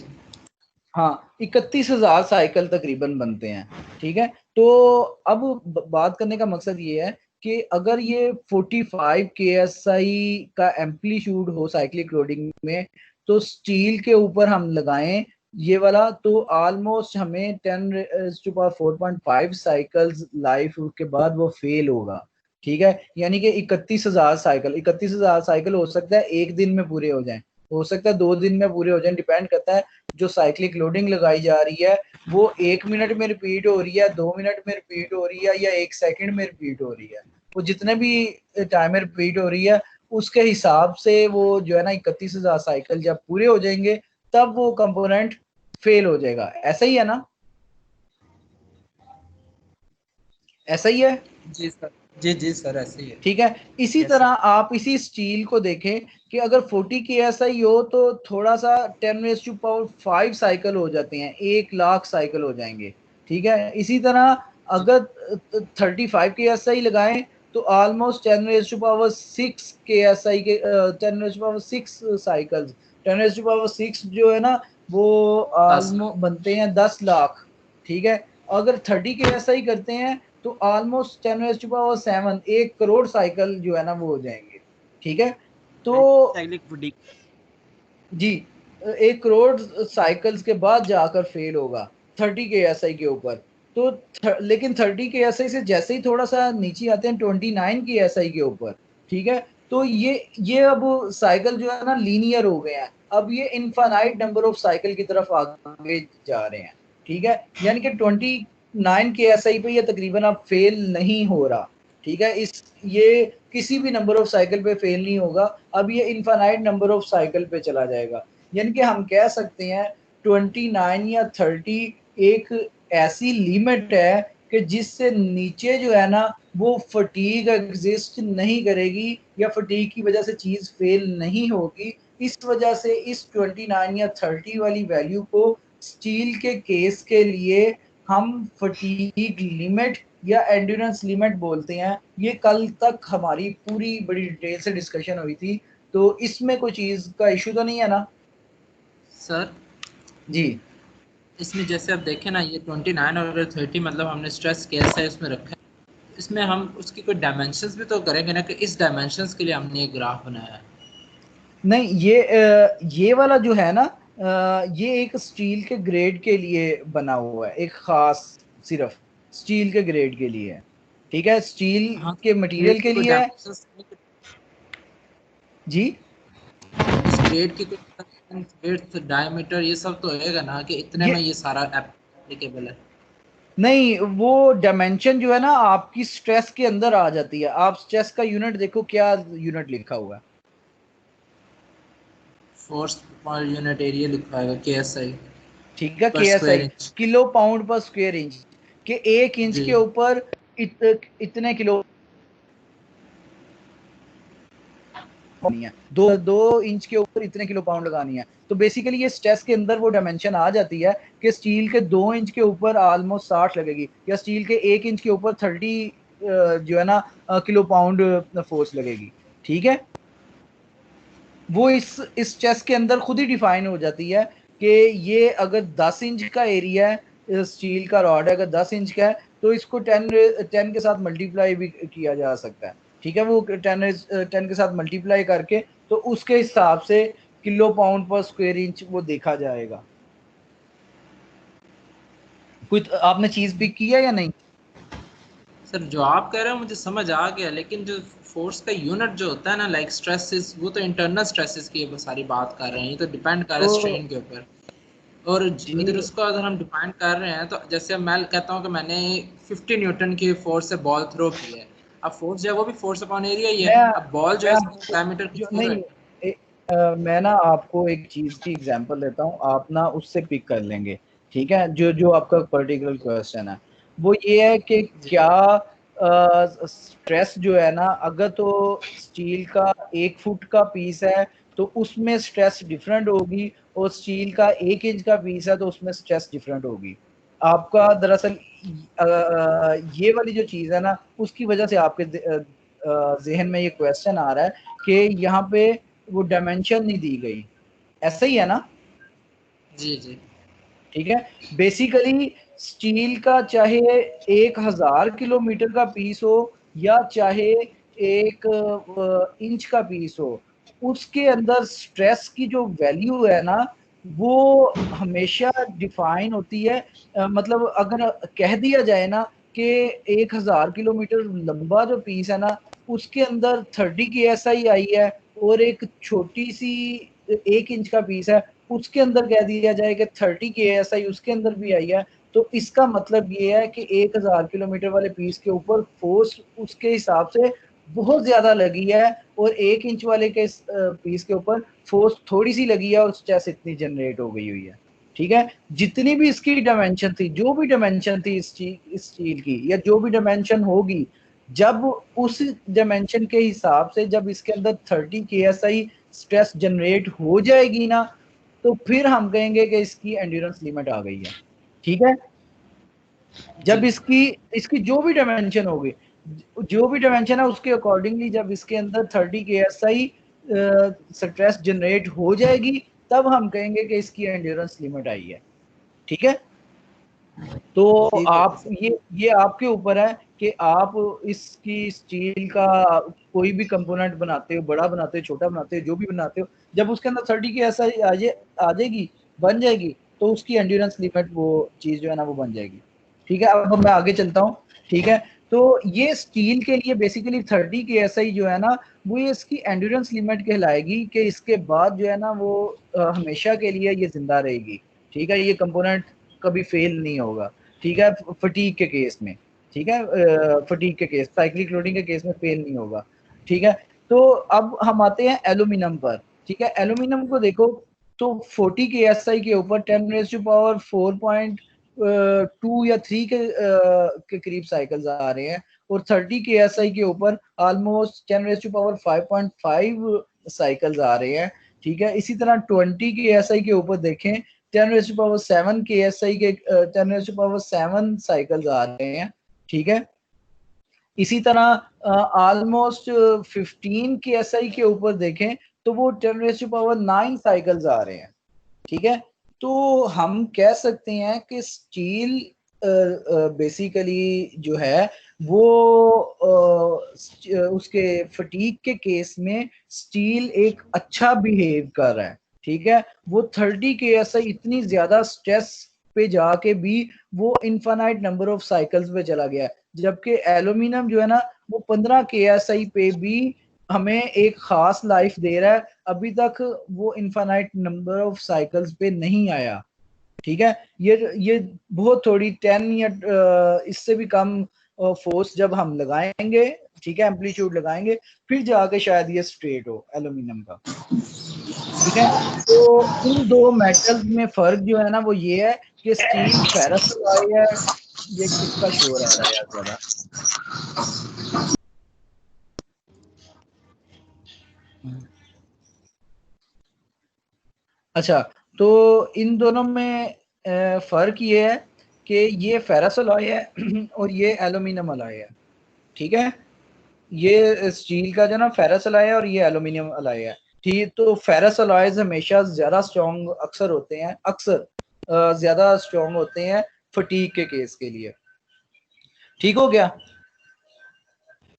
हाँ 31,000 साइकिल तकरीबन बनते हैं, ठीक है। तो अब बात करने का मकसद ये है कि अगर ये 45 KSI का एम्पलीट्यूड हो साइक्लिक लोडिंग में, तो स्टील के ऊपर हम लगाएं ये वाला, तो ऑलमोस्ट हमें 10⁻⁴.5 साइकिल्स लाइफ के बाद वो फेल होगा, ठीक है। यानी कि 31,000 साइकिल हो सकता है एक दिन में पूरे हो जाएं, हो सकता है 2 दिन में पूरे हो जाएं, डिपेंड करता है जो साइक्लिक लोडिंग लगाई जा रही है वो 1 मिनट में रिपीट हो रही है, 2 मिनट में रिपीट हो रही है, या 1 सेकंड में रिपीट हो रही है। वो जितने भी टाइम में रिपीट हो रही है उसके हिसाब से वो जो है ना 31,000 साइकिल जब पूरे हो जाएंगे तब वो कंपोनेंट फेल हो जाएगा। ऐसा ही है ना? ऐसा ही है? जी सर, जी जी सर ऐसे ही है। ठीक है। इसी तरह आप इसी स्टील को देखें कि अगर 40 KSI हो तो थोड़ा सा 10⁻⁵ साइकिल हो जाते हैं, 1,00,000 साइकिल हो जाएंगे, ठीक है। इसी तरह अगर 35 KSI लगाएं तो ऑलमोस्ट 10⁻⁶ KSI के 10⁻⁶ साइकिल्स, 10⁻⁶ जो है ना वो 10 ऑलमोस्ट बनते हैं 10,00,000, ठीक है। अगर 30 KSI करते हैं तो ऑलमोस्ट 10⁻⁷ 1 करोड़ साइकिल जो है ना वो हो जाएंगे, ठीक है। तो साइक्लिक जी 1 करोड़ साइकिल्स के बाद जाकर फेल होगा 30 KSI के ऊपर। तो लेकिन 30 KSI से जैसे ही थोड़ा सा नीचे आते हैं 29 KSI के ऊपर, ठीक है। तो ये अब साइकिल जो है ना लीनियर हो गए हैं, अब ये इनफाइनाइट नंबर ऑफ साइकिल की तरफ आगे जा रहे हैं, ठीक है। यानी कि 29 KSI पे ये तकरीबन अब फेल नहीं हो रहा, ठीक है। ये किसी भी नंबर ऑफ साइकिल पे फेल नहीं होगा, अब ये इनफाइनाइट नंबर ऑफ साइकिल पे चला जाएगा। यानी कि हम कह सकते हैं 29 या 30 एक ऐसी लिमिट है कि जिससे नीचे जो है ना वो फटीग एग्जिस्ट नहीं करेगी या फटीग की वजह से चीज फेल नहीं होगी। इस वजह से इस 29 या 30 वाली वैल्यू को स्टील के केस के लिए हम फटीग लिमिट या एंड्योरेंस लिमिट बोलते हैं। ये कल तक हमारी पूरी बड़ी डिटेल से डिस्कशन हुई थी, तो इसमें कोई चीज का इशू तो नहीं है ना? सर जी इसमें जैसे आप देखें ना, ये 29 और 30 मतलब हमने स्ट्रेस कैसा है उसमें रखा है, इसमें हम उसकी कोई डायमेंशंस भी तो करेंगे ना कि इस डायमेंशंस के लिए हमने ये ग्राफ बनाया है। नहीं, ये वाला जो है ना ये एक स्टील के ग्रेड के लिए बना हुआ है, एक खास सिर्फ स्टील के ग्रेड के लिए है, ठीक है। स्टील हाँ, के मटेरियल के लिए है जी। इस ग्रेड की कोई विड्थ डायमीटर ये सब तो होएगा ना कि इतने में ये सारा एप्लीकेबल है? नहीं, वो डायमेंशन जो है ना आपकी स्ट्रेस के अंदर आ जाती है। आप स्ट्रेस का यूनिट देखो, क्या यूनिट लिखा हुआ है? फोर्स पर यूनिट एरिया लिखा है केएसआई, ठीक है, पर square KSI inch. Kilo pound पर स्क्वायर इंच, के 1 इंच जी के ऊपर इतने किलो है, दो इंच के ऊपर इतने किलो पाउंड लगानी है। तो बेसिकली ये स्ट्रेस के अंदर वो डायमेंशन आ जाती है कि स्टील के 2 इंच के ऊपर ऑलमोस्ट 60 लगेगी, या स्टील के 1 इंच के ऊपर 30 जो है ना किलो पाउंड फोर्स लगेगी, ठीक है। वो इस चेस्ट के अंदर खुद ही डिफाइन हो जाती है कि ये अगर 10 इंच का एरिया है, स्टील का रॉड है अगर 10 इंच का है तो इसको 10 के साथ मल्टीप्लाई भी किया जा सकता है, ठीक है। वो 10 के साथ मल्टीप्लाई करके तो उसके हिसाब से किलो पाउंड पर स्क्वायर इंच वो देखा जाएगा। कुछ आपने चीज पिक किया या नहीं? सर जो आप कह रहे हो मुझे समझ आ गया, लेकिन जो फोर्स का यूनिट जो होता है ना, लाइक स्ट्रेसेस, वो तो इंटरनल स्ट्रेसेस की सारी बात कर रहे हैं, ये तो डिपेंड कर रहा है स्ट्रेन के ऊपर। और अगर उसको अगर हम डिफाइन कर रहे हैं तो जैसे मैं कहता हूँ कि मैंने 50 न्यूटन की फोर्स से बॉल थ्रो किया है, अब फोर्स जो है वो भी फोर्स अपॉन एरिया ही है। अब बॉल जो है डायमीटर जो कुछ नहीं मैं ना आपको एक चीज की एग्जांपल देता हूँ, आप ना उससे पिक कर लेंगे, ठीक है। जो जो आपका पर्टिकुलर क्वेश्चन है वो ये है कि क्या स्ट्रेस जो है ना, अगर तो स्टील का 1 फुट का पीस है तो उसमें स्ट्रेस डिफरेंट होगी, और स्टील का 1 इंच का पीस है तो उसमें स्ट्रेस डिफरेंट होगी। आपका दरअसल ये वाली जो चीज है ना, उसकी वजह से आपके जहन में ये क्वेश्चन आ रहा है कि यहाँ पे वो डायमेंशन नहीं दी गई, ऐसा ही है ना? जी जी ठीक है। बेसिकली स्टील का चाहे 1000 किलोमीटर का पीस हो या चाहे 1 इंच का पीस हो, उसके अंदर स्ट्रेस की जो वैल्यू है ना वो हमेशा डिफाइन होती है। मतलब अगर कह दिया जाए ना कि 1000 किलोमीटर लंबा जो पीस है ना उसके अंदर 30 की एसआई आई है, और एक छोटी सी 1 इंच का पीस है उसके अंदर कह दिया जाए कि 30 के एसआई उसके अंदर भी आई है, तो इसका मतलब ये है कि 1000 किलोमीटर वाले पीस के ऊपर फोर्स उसके हिसाब से बहुत ज्यादा लगी है, और 1 इंच वाले के पीस के ऊपर फोर्स थोड़ी सी लगी है और स्ट्रेस इतनी जनरेट हो गई हुई है, ठीक है। जितनी भी इसकी डायमेंशन थी, जो भी डायमेंशन थी इस स्टील की, या जो भी डायमेंशन होगी, जब उस डायमेंशन के हिसाब से जब इसके अंदर 30 के एसआई स्ट्रेस जनरेट हो जाएगी ना, तो फिर हम कहेंगे कि इसकी एंड्योरेंस लिमिट आ गई है, ठीक है। जब इसकी इसकी जो भी डायमेंशन होगी, जो भी डायमेंशन है उसके अकॉर्डिंगली जब इसके अंदर 30 के एसआई स्ट्रेस जनरेट हो जाएगी, तब हम कहेंगे कि इसकी एंड्योरेंस लिमिट आई है, ठीक है। तो आप ये आपके ऊपर है कि आप इसकी स्टील का कोई भी कंपोनेंट बनाते हो, बड़ा बनाते हो, छोटा बनाते हो, जो भी बनाते हो, जब उसके अंदर 30 की ऐसा आ जाएगी, बन जाएगी, तो उसकी एंड्योरेंस लिमिट वो चीज जो है ना वो बन जाएगी, ठीक है। अब मैं आगे चलता हूँ, ठीक है। तो ये स्टील के लिए बेसिकली 30 की ऐसा ही जो है ना वो ये इसकी एंड्योरेंस लिमिट कहलाएगी कि इसके बाद जो है ना वो हमेशा के लिए ये जिंदा रहेगी, ठीक है। ये कंपोनेंट कभी फेल नहीं होगा, ठीक है, फटीक के केस में, ठीक है। फटीक के केस, साइक्लिक लोडिंग के केस में फेल नहीं होगा, ठीक है। तो अब हम आते हैं एल्यूमिनियम पर, ठीक है। एल्यूमिनियम को देखो तो 40 के एसआई के ऊपर 10⁻⁴.2 या 3 के करीब साइकिल्स आ रहे हैं, और 30 के एसआई के ऊपर ऑलमोस्ट 10⁻⁵ साइकिल्स आ रहे हैं, ठीक है। इसी तरह 20 के एसआई के ऊपर देखें 10⁻⁷ के एसआई के 10⁻⁷ साइकिल्स आ रहे हैं, ठीक है। इसी तरह ऑलमोस्ट 15 के एसआई के ऊपर देखें तो वो 10⁻⁹ साइकिल्स आ रहे हैं, ठीक है। तो हम कह सकते हैं कि स्टील बेसिकली जो है वो उसके फटीक के केस में स्टील एक अच्छा बिहेव कर रहा है, ठीक है। वो 30 के ऐसा इतनी ज्यादा स्ट्रेस पे जाके भी वो इनफाइनाइट नंबर ऑफ साइकिल्स पे चला गया है, जबकि एल्यूमिनियम जो है ना वो 15 के एसआई पे भी हमें एक खास लाइफ दे रहा है, अभी तक वो इनफाइनाइट नंबर ऑफ साइकिल्स पे नहीं आया, ठीक है। ये बहुत थोड़ी 10 या इससे भी कम फोर्स जब हम लगाएंगे, ठीक है, एम्पलीट्यूड लगाएंगे, फिर जाके शायद ये स्ट्रेट हो एल्यूमिनियम का, ठीक है। तो इन दो मेटल्स में फर्क जो है ना वो ये है कि स्टील फेरस अलॉय है। ये किसका शोर आ रहा है यार ज्यादा? अच्छा, तो इन दोनों में फर्क ये है कि ये फेरस अलॉय है और ये एल्यूमिनियम अलॉय है, ठीक है, ये स्टील का जो ना फेरस अलॉय है और ये एल्यूमिनियम अलॉय है। ठीक, तो फेरस अलॉयज हमेशा ज्यादा स्ट्रॉन्ग अक्सर होते हैं, ज्यादा स्ट्रॉन्ग होते हैं फटीग के केस के लिए। ठीक हो गया,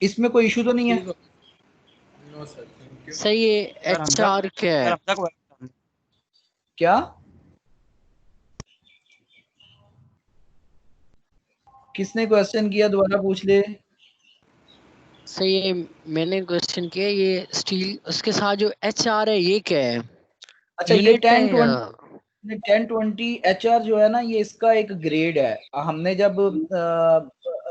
इसमें कोई इशू तो नहीं है? No sir, thank you. Sir ये HR क्या है? क्या किसने क्वेश्चन किया, दोबारा पूछ ले। सर ये मैंने क्वेश्चन किया, ये स्टील उसके साथ जो HR है ये क्या है? अच्छा, ये यूनिट है 1020 HR जो है ना, ये इसका एक ग्रेड है। हमने जब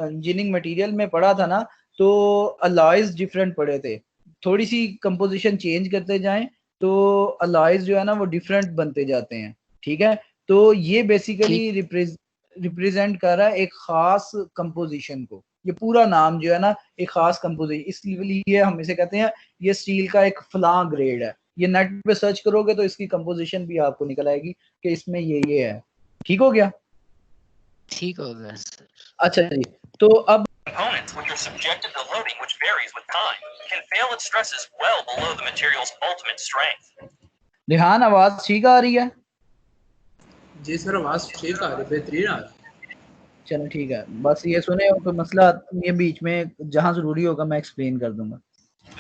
इंजीनियरिंग मटेरियल में पढ़ा था ना, तो अलॉयज डिफरेंट पढ़े थे। थोड़ी सी कंपोजिशन चेंज करते जाएं तो अलॉयज जो है ना वो डिफरेंट बनते जाते हैं। ठीक है, तो ये बेसिकली रिप्रेजेंट कर रहा है एक खास कंपोजिशन को। ये पूरा नाम जो है ना एक खास कंपोजिशन, इसलिए हम इसे कहते हैं ये स्टील का एक फलां ग्रेड है। ये नेट पे सर्च करोगे तो इसकी कंपोजिशन भी आपको निकल आएगी कि इसमें ये है। ठीक हो गया? ठीक हो गया सर। अच्छा जी, तो अब components which are subjected to loading which varies with time can fail at stresses well below the material's ultimate strength. ध्यान, आवाज ठीक आ रही है? जी सर, आवाज ठीक आ रही, बेहतरीन आ रही। चलो ठीक है, बस ये सुने हो तो मसला ये बीच में जहां जरूरी होगा मैं एक्सप्लेन कर दूंगा।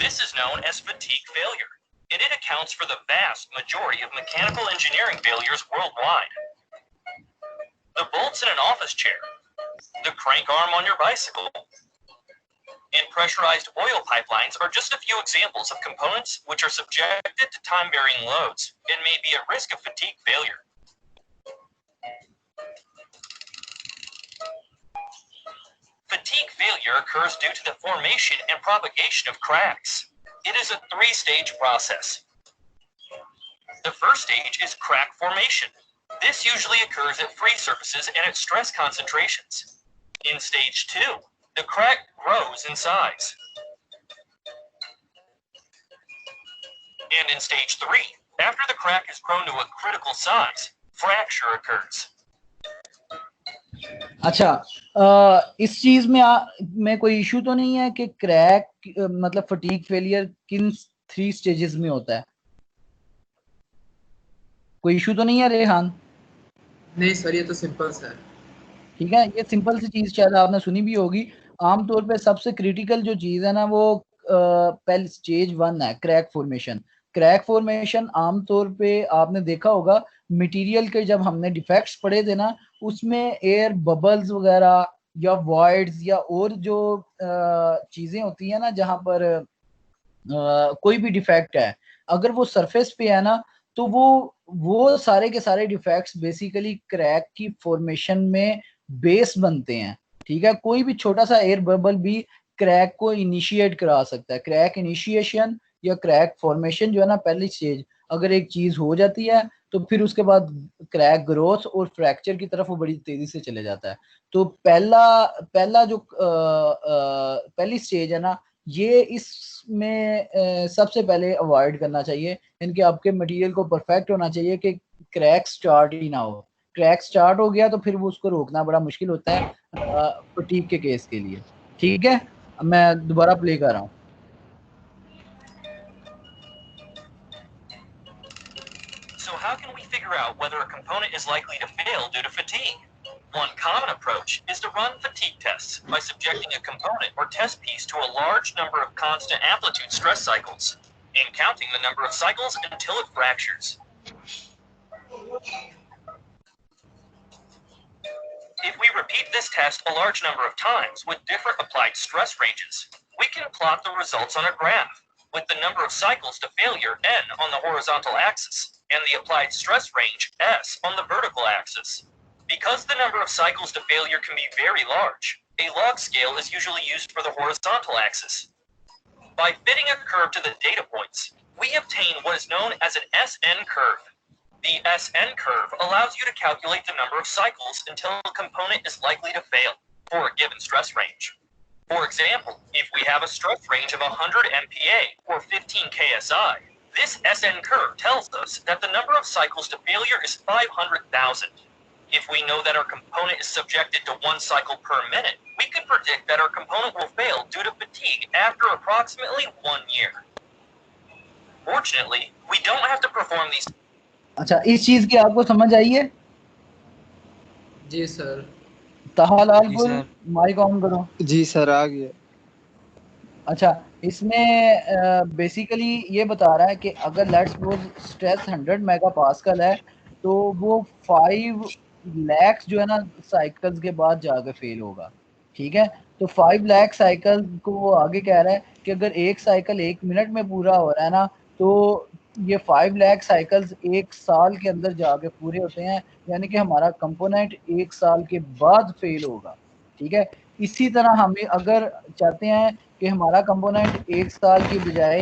This is known as fatigue failure, and it accounts for the vast majority of mechanical engineering failures worldwide. The bolts in an office chair, the crank arm on your bicycle, and pressurized oil pipelines are just a few examples of components which are subjected to time-varying loads and may be at risk of fatigue failure. Fatigue failure occurs due to the formation and propagation of cracks. It is a three-stage process. The first stage is crack formation. This usually occurs at free surfaces and at stress concentrations. In stage 2, the crack grows in size. And in stage 3, after the crack has grown to a critical size, fracture occurs. अच्छा, इस चीज में कोई इशू तो नहीं है कि क्रैक मतलब फटीग फेलियर किन 3 स्टेजेस में होता है? कोई इशू तो नहीं है रेहान? नहीं सर, ये तो सिंपल सा है। ठीक है, ये सिंपल सी चीज शायद आपने सुनी भी होगी। आमतौर पे सबसे क्रिटिकल जो चीज है ना वो पहले स्टेज 1 है, क्रैक फॉर्मेशन। क्रैक फॉर्मेशन आमतौर पे आपने देखा होगा मटेरियल के जब हमने डिफेक्ट्स पढ़े थे ना, उसमें एयर बबल्स वगैरह या वॉइड्स या और जो चीजें होती है ना जहां पर कोई भी डिफेक्ट है, अगर वो सरफेस पे है ना तो वो सारे के सारे डिफेक्ट्स बेसिकली क्रैक की फॉर्मेशन में बेस बनते हैं। ठीक है, कोई भी छोटा सा एयर बबल भी क्रैक को इनिशिएट करा सकता है। क्रैक इनिशिएशन या क्रैक फॉर्मेशन जो है ना पहली स्टेज, अगर एक चीज हो जाती है तो फिर उसके बाद क्रैक ग्रोथ और फ्रैक्चर की तरफ वो बड़ी तेजी से चले जाता है। तो पहला जो पहली स्टेज है ना, ये इसमें सबसे पहले अवॉइड करना चाहिए। इनके आपके मटेरियल को परफेक्ट होना चाहिए कि क्रैक स्टार्ट ही ना हो। क्रैक स्टार्ट हो गया तो फिर वो उसको रोकना बड़ा मुश्किल होता है फटीग के केस के लिए। ठीक है, मैं दोबारा प्ले कर रहा हूँ। So how can we figure out whether a component is likely to fail due to fatigue? One common approach is to run fatigue tests by subjecting a component or test piece to a large number of constant amplitude stress cycles and counting the number of cycles until it fractures. If we repeat this test a large number of times with different applied stress ranges, we can plot the results on a graph with the number of cycles to failure n on the horizontal axis and the applied stress range s on the vertical axis. Because the number of cycles to failure can be very large, a log scale is usually used for the horizontal axis. By fitting a curve to the data points, we obtain what is known as an SN curve. The SN curve allows you to calculate the number of cycles until a component is likely to fail for a given stress range. For example, if we have a stress range of 100 MPa or 15 KSI, this SN curve tells us that the number of cycles to failure is 500,000. If we know that our component is subjected to 1 cycle per minute, we could predict that our component will fail due to fatigue after approximately 1 year. Fortunately, we don't have to perform these. अच्छा, इस चीज की आपको समझ आई है? जी सर। तहालालपुर माइक ऑन करो। जी सर, आ गया। अच्छा, इसमें बेसिकली ये बता रहा है कि अगर लेट्स सपोज स्ट्रेस 100 मेगापास्कल है तो वो 5 लाख जो है ना साइकिल्स के बाद जाकर फेल होगा। ठीक है, तो 5 लाख साइकिल को वो आगे कह रहा है कि अगर एक साइकिल 1 मिनट में पूरा हो रहा है ना, तो ये 5 लाख साइकिल्स 1 साल के अंदर जाके पूरे होते हैं, यानी कि हमारा कंपोनेंट 1 साल के बाद फेल होगा। ठीक है, इसी तरह हमें अगर चाहते हैं कि हमारा कंपोनेंट 1 साल की बजाय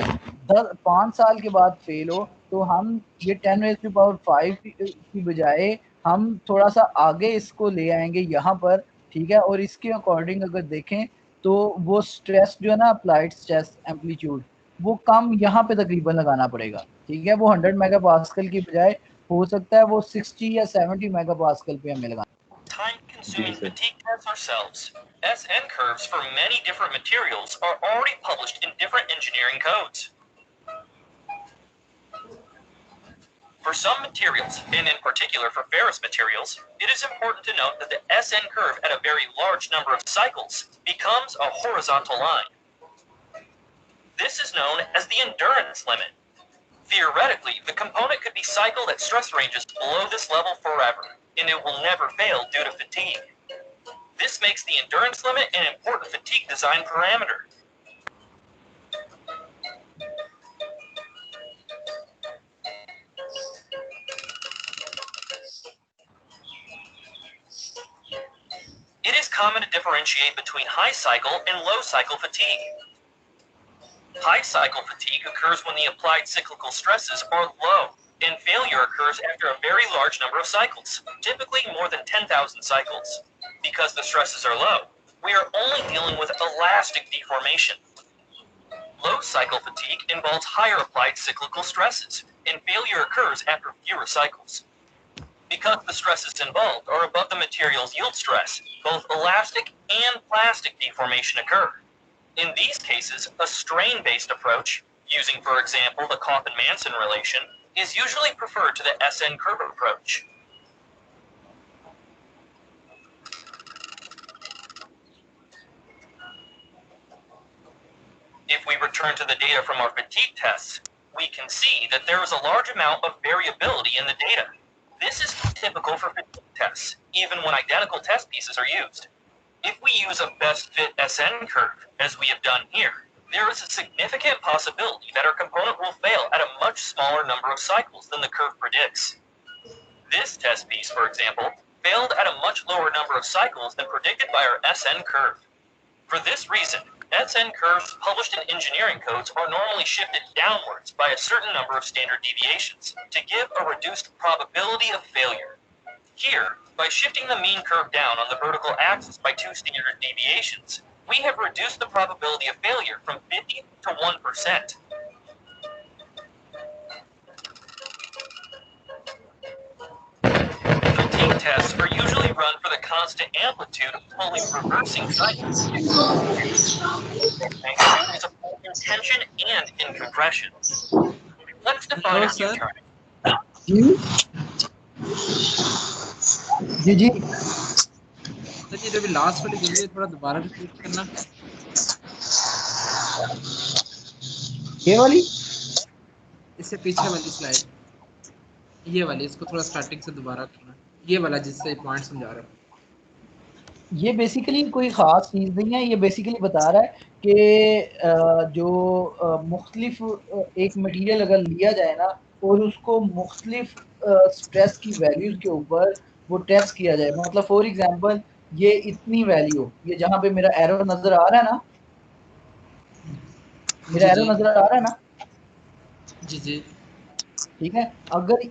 5 साल के बाद फेल हो, तो हम ये 10⁵ की बजाय हम थोड़ा सा आगे इसको ले आएंगे यहाँ पर। ठीक है, और इसके अकॉर्डिंग अगर देखें तो वो स्ट्रेस जो है ना, अप्लाइड स्ट्रेस एम्पलीट्यूड, वो कम यहाँ पे तकरीबन लगाना पड़ेगा। ठीक है, वो 100 मेगापास्कल की बजाय हो सकता है वो 60 या 70 मेगापास्कल पे हमें लगाना। Time-consuming fatigue tests ourselves. SN curves for many different materials are already published in different engineering codes. For some materials, and in particular for ferrous materials, it is important to note that the SN curve at a very large number of cycles becomes a horizontal line. This is known as the endurance limit. Theoretically, the component could be cycled at stress ranges below this level forever, and it will never fail due to fatigue. This makes the endurance limit an important fatigue design parameter. It is common to differentiate between high cycle and low cycle fatigue. High cycle fatigue occurs when the applied cyclical stresses are low, and failure occurs after a very large number of cycles, typically more than 10,000 cycles. Because the stresses are low, we are only dealing with elastic deformation. Low cycle fatigue involves higher applied cyclical stresses, and failure occurs after fewer cycles. Because the stresses involved are above the material's yield stress, both elastic and plastic deformation occur. In these cases, a strain-based approach, using, for example, the Kauffman-Manson relation, is usually preferred to the SN curve approach. If we return to the data from our fatigue tests, we can see that there is a large amount of variability in the data. This is typical for fatigue tests, even when identical test pieces are used. If we use a best fit SN curve, as we have done here, there is a significant possibility that our component will fail at a much smaller number of cycles than the curve predicts. This test piece, for example, failed at a much lower number of cycles than predicted by our SN curve. For this reason, SN curves published in engineering codes are normally shifted downwards by a certain number of standard deviations to give a reduced probability of failure. Here, by shifting the mean curve down on the vertical axis by 2 standard deviations, we have reduced the probability of failure from 50 to 1%. Fatigue tests are usually run for the constant amplitude of fully reversing cycles. Is both in tension and in compression. Let's define a few terms. जी जी सर ये जो भी लास्ट वाली जुमले थोड़ा दोबारा रिपीट करना। ये वाली, इससे पीछे वाली स्लाइड, ये वाली, इसको थोड़ा स्टार्टिंग से दोबारा करना, ये वाला जिससे पॉइंट समझा रहा हूँ। ये बेसिकली कोई ख़ास चीज़ नहीं है, ये बेसिकली बता रहा है कि जो मुख्तलिफ एक मटेरियल अगर लिया जाए ना और उसको मुख्तलिफ स्ट्रेस की वैल्यूज़ के ऊपर वो टेस्ट किया जाए, मतलब फॉर एग्जांपल ये इतनी वैल्यू, ये जहाँ पे मेरा एरो नज़र आ रहा है ना, मेरा एरो नज़र आ रहा है ना? जी जी। ठीक है, अगर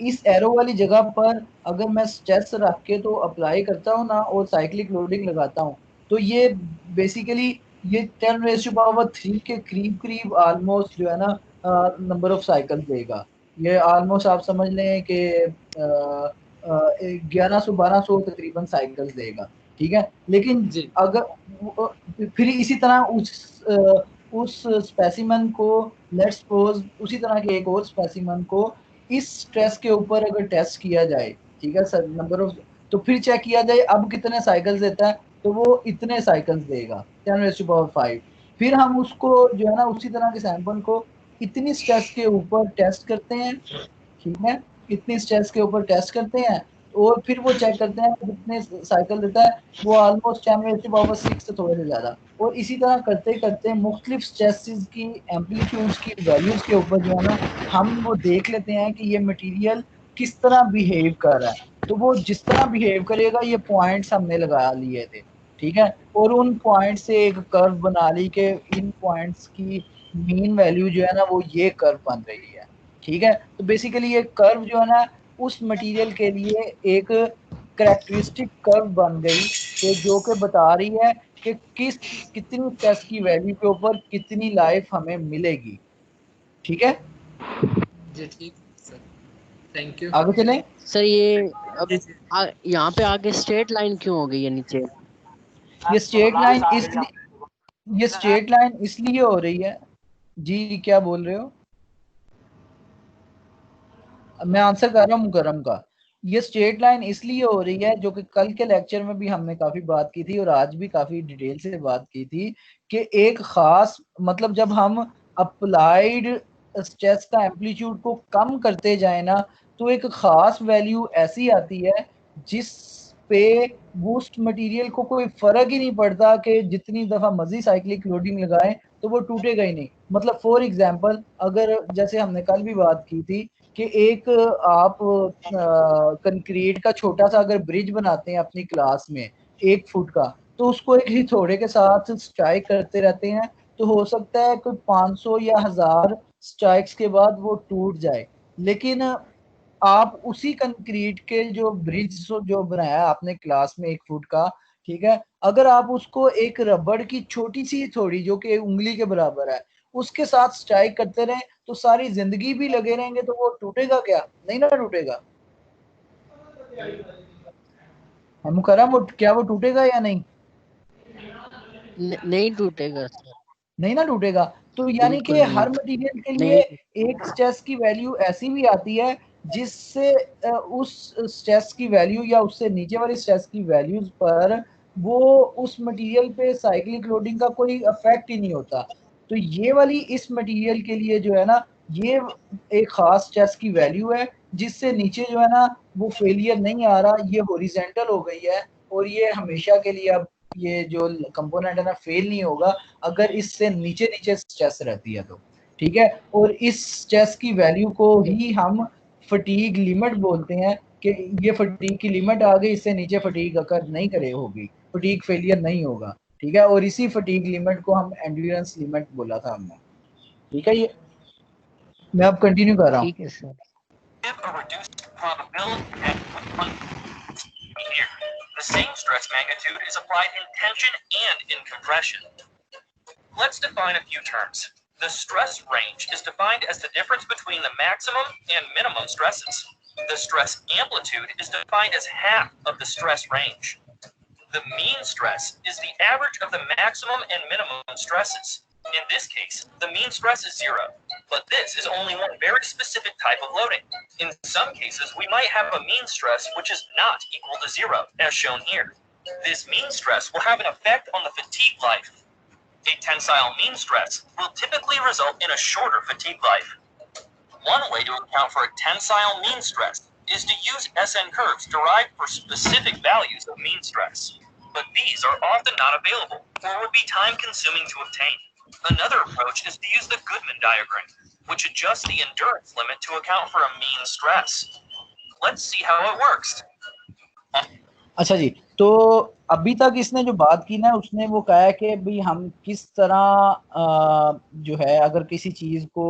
इस एरो वाली जगह पर अगर मैं स्ट्रेस रख के तो अप्लाई करता हूँ ना और साइक्लिक लोडिंग लगाता हूँ, तो ये बेसिकली ये 10⁻³ के करीब ऑलमोस्ट जो है ना नंबर ऑफ साइकिल देगा। ये ऑलमोस्ट आप समझ लें कि 1100-1200 तकरीबन साइकिल्स देगा। ठीक है। लेकिन जी अगर फिर इसी तरह उस स्पेसिमन को लेट्स सपोज उसी तरह के एक और स्पेसिमन को इस स्ट्रेस के ऊपर अगर टेस्ट किया जाए, ठीक है सर, नंबर ऑफ, तो फिर चेक किया जाए अब कितने साइकिल्स देता है, तो वो इतने साइकिल्स देगा 10⁵ फिर हम उसको जो है ना उसी तरह के सैंपल को इतनी स्ट्रेस के ऊपर टेस्ट करते हैं, ठीक है, इतनी स्ट्रेस के ऊपर टेस्ट करते हैं और फिर वो चेक करते हैं कितने साइकिल देता है, वो ऑलमोस्ट 10⁻6 से थोड़े से ज़्यादा। और इसी तरह करते करते मुख्तलिफ स्ट्रेसेस की एम्पलीट्यूड्स की वैल्यूज़ के ऊपर जो है ना हम वो देख लेते हैं कि ये मटेरियल किस तरह बिहेव कर रहा है। तो वो जिस तरह बिहेव करेगा ये पॉइंट्स हमने लगा लिए थे, ठीक है, और उन पॉइंट से एक कर्व बना ली कि इन पॉइंट्स की मीन वैल्यू जो है ना वो ये कर्व बन रही है, ठीक है। तो बेसिकली ये कर्व जो है ना उस मटेरियल के लिए एक कैरेक्टरिस्टिक कर्व बन गई कि जो कि बता रही है कि कितनी स्ट्रेस की वैल्यू के ऊपर कितनी लाइफ हमें मिलेगी, ठीक है। जी ठीक सर, थैंक यू। आगे चलें सर ये अब जी जी यहाँ पे आगे स्ट्रेट लाइन क्यों हो गई है नीचे? ये स्ट्रेट लाइन इसलिए हो रही है जी, क्या बोल रहे हो? मैं आंसर कर रहा हूँ मुकर्रम का। ये स्ट्रेट लाइन इसलिए हो रही है, जो कि कल के लेक्चर में भी हमने काफी बात की थी और आज भी काफी डिटेल से बात की थी कि एक खास मतलब जब हम अप्लाइड स्ट्रेस का एम्पलीट्यूड को कम करते जाए ना तो एक खास वैल्यू ऐसी आती है जिस पे बूस्ट मटेरियल को कोई फर्क ही नहीं पड़ता कि जितनी दफा मर्जी साइक्लिक लोडिंग लगाएं तो वो टूटेगा ही नहीं। मतलब फॉर एग्जांपल अगर जैसे हमने कल भी बात की थी कि एक आप कंक्रीट का छोटा सा अगर ब्रिज बनाते हैं अपनी क्लास में 1 फुट का, तो उसको एक हथौड़े के साथ स्ट्राइक करते रहते हैं तो हो सकता है कोई 500 या 1000 स्ट्राइक्स के बाद वो टूट जाए। लेकिन आप उसी कंक्रीट के जो ब्रिज जो बनाया आपने क्लास में 1 फुट का, ठीक है, अगर आप उसको एक रबड़ की छोटी सी हथौड़ी जो कि उंगली के बराबर है उसके साथ स्ट्राइक करते रहे तो सारी जिंदगी भी लगे रहेंगे तो वो टूटेगा क्या? नहीं ना टूटेगा। मुकर्रम वो क्या वो टूटेगा या नहीं? नहीं टूटेगा सर, नहीं ना टूटेगा। तो यानी कि बिल्कुल नहीं। हर मटेरियल के लिए नहीं एक स्ट्रेस की वैल्यू ऐसी भी आती है जिससे उस स्ट्रेस की वैल्यू या उससे नीचे वाली स्ट्रेस की वैल्यूज पर वो उस मटेरियल पे साइक्लिक लोडिंग का कोई इफेक्ट ही नहीं होता। तो ये वाली इस मटेरियल के लिए जो है ना ये एक खास स्ट्रेस की वैल्यू है जिससे नीचे जो है ना वो फेलियर नहीं आ रहा, ये हॉरिजॉन्टल हो गई है और ये हमेशा के लिए अब ये जो कंपोनेंट है ना फेल नहीं होगा अगर इससे नीचे नीचे स्ट्रेस रहती है तो, ठीक है। और इस स्ट्रेस की वैल्यू को ही हम फटीग लिमिट बोलते हैं कि ये फटीग की लिमिट आ गई, इससे नीचे फटीग अकर नहीं करे होगी, फटीग फेलियर नहीं होगा, ठीक है। और इसी फटीग लिमिट को हम एंड्योरेंस लिमिट बोला था हमने, ठीक है। ये मैं अब कंटिन्यू कर रहा हूँ। ठीक है sir. Give a reduced probability at here. The same stress magnitude is applied in tension and in compression. Let's define a few terms. The stress range is defined as the difference between the maximum and minimum stresses. The stress amplitude is defined as half of the stress range. The mean stress is the average of the maximum and minimum stresses. In this case, the mean stress is 0, but this is only one very specific type of loading. In some cases, we might have a mean stress which is not equal to 0, as shown here. This mean stress will have an effect on the fatigue life. A tensile mean stress will typically result in a shorter fatigue life. One way to account for a tensile mean stress is to use SN curves derived for specific values of mean stress. But these are often not available or would be time-consuming to obtain. Another approach is to use the Goodman diagram, which adjusts the endurance limit to account for a mean stress. Let's see how it works. अच्छा जी, तो अभी तक इसने जो बात की ना उसने वो कहा है कि भाई हम किस तरह जो है अगर किसी चीज़ को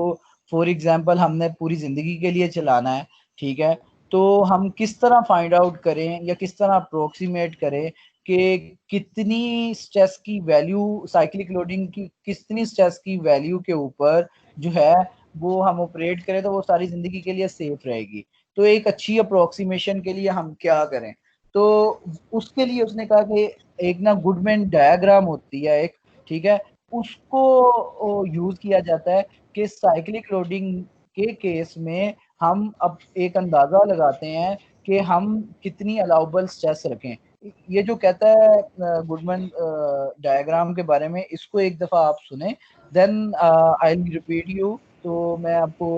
फॉर एग्जांपल हमने पूरी ज़िंदगी के लिए चलाना है, ठीक है, तो हम किस तरह फाइंड आउट करें या किस तरह अप्रोक्सीमेट करें कि कितनी स्ट्रेस की वैल्यू साइक्लिक लोडिंग की कितनी स्ट्रेस की वैल्यू के ऊपर जो है वो हम ऑपरेट करें तो वो सारी ज़िंदगी के लिए सेफ रहेगी। तो एक अच्छी अप्रोक्सीमेशन के लिए हम क्या करें? तो उसके लिए उसने कहा कि एक ना गुडमैन डायग्राम होती है एक, ठीक है, उसको यूज किया जाता है कि साइक्लिक लोडिंग के केस में हम अब एक अंदाजा लगाते हैं कि हम कितनी अलाउबल स्ट्रेस रखें। ये जो कहता है गुडमैन डायग्राम के बारे में, इसको एक दफा आप सुने, then I will repeat you. तो मैं आपको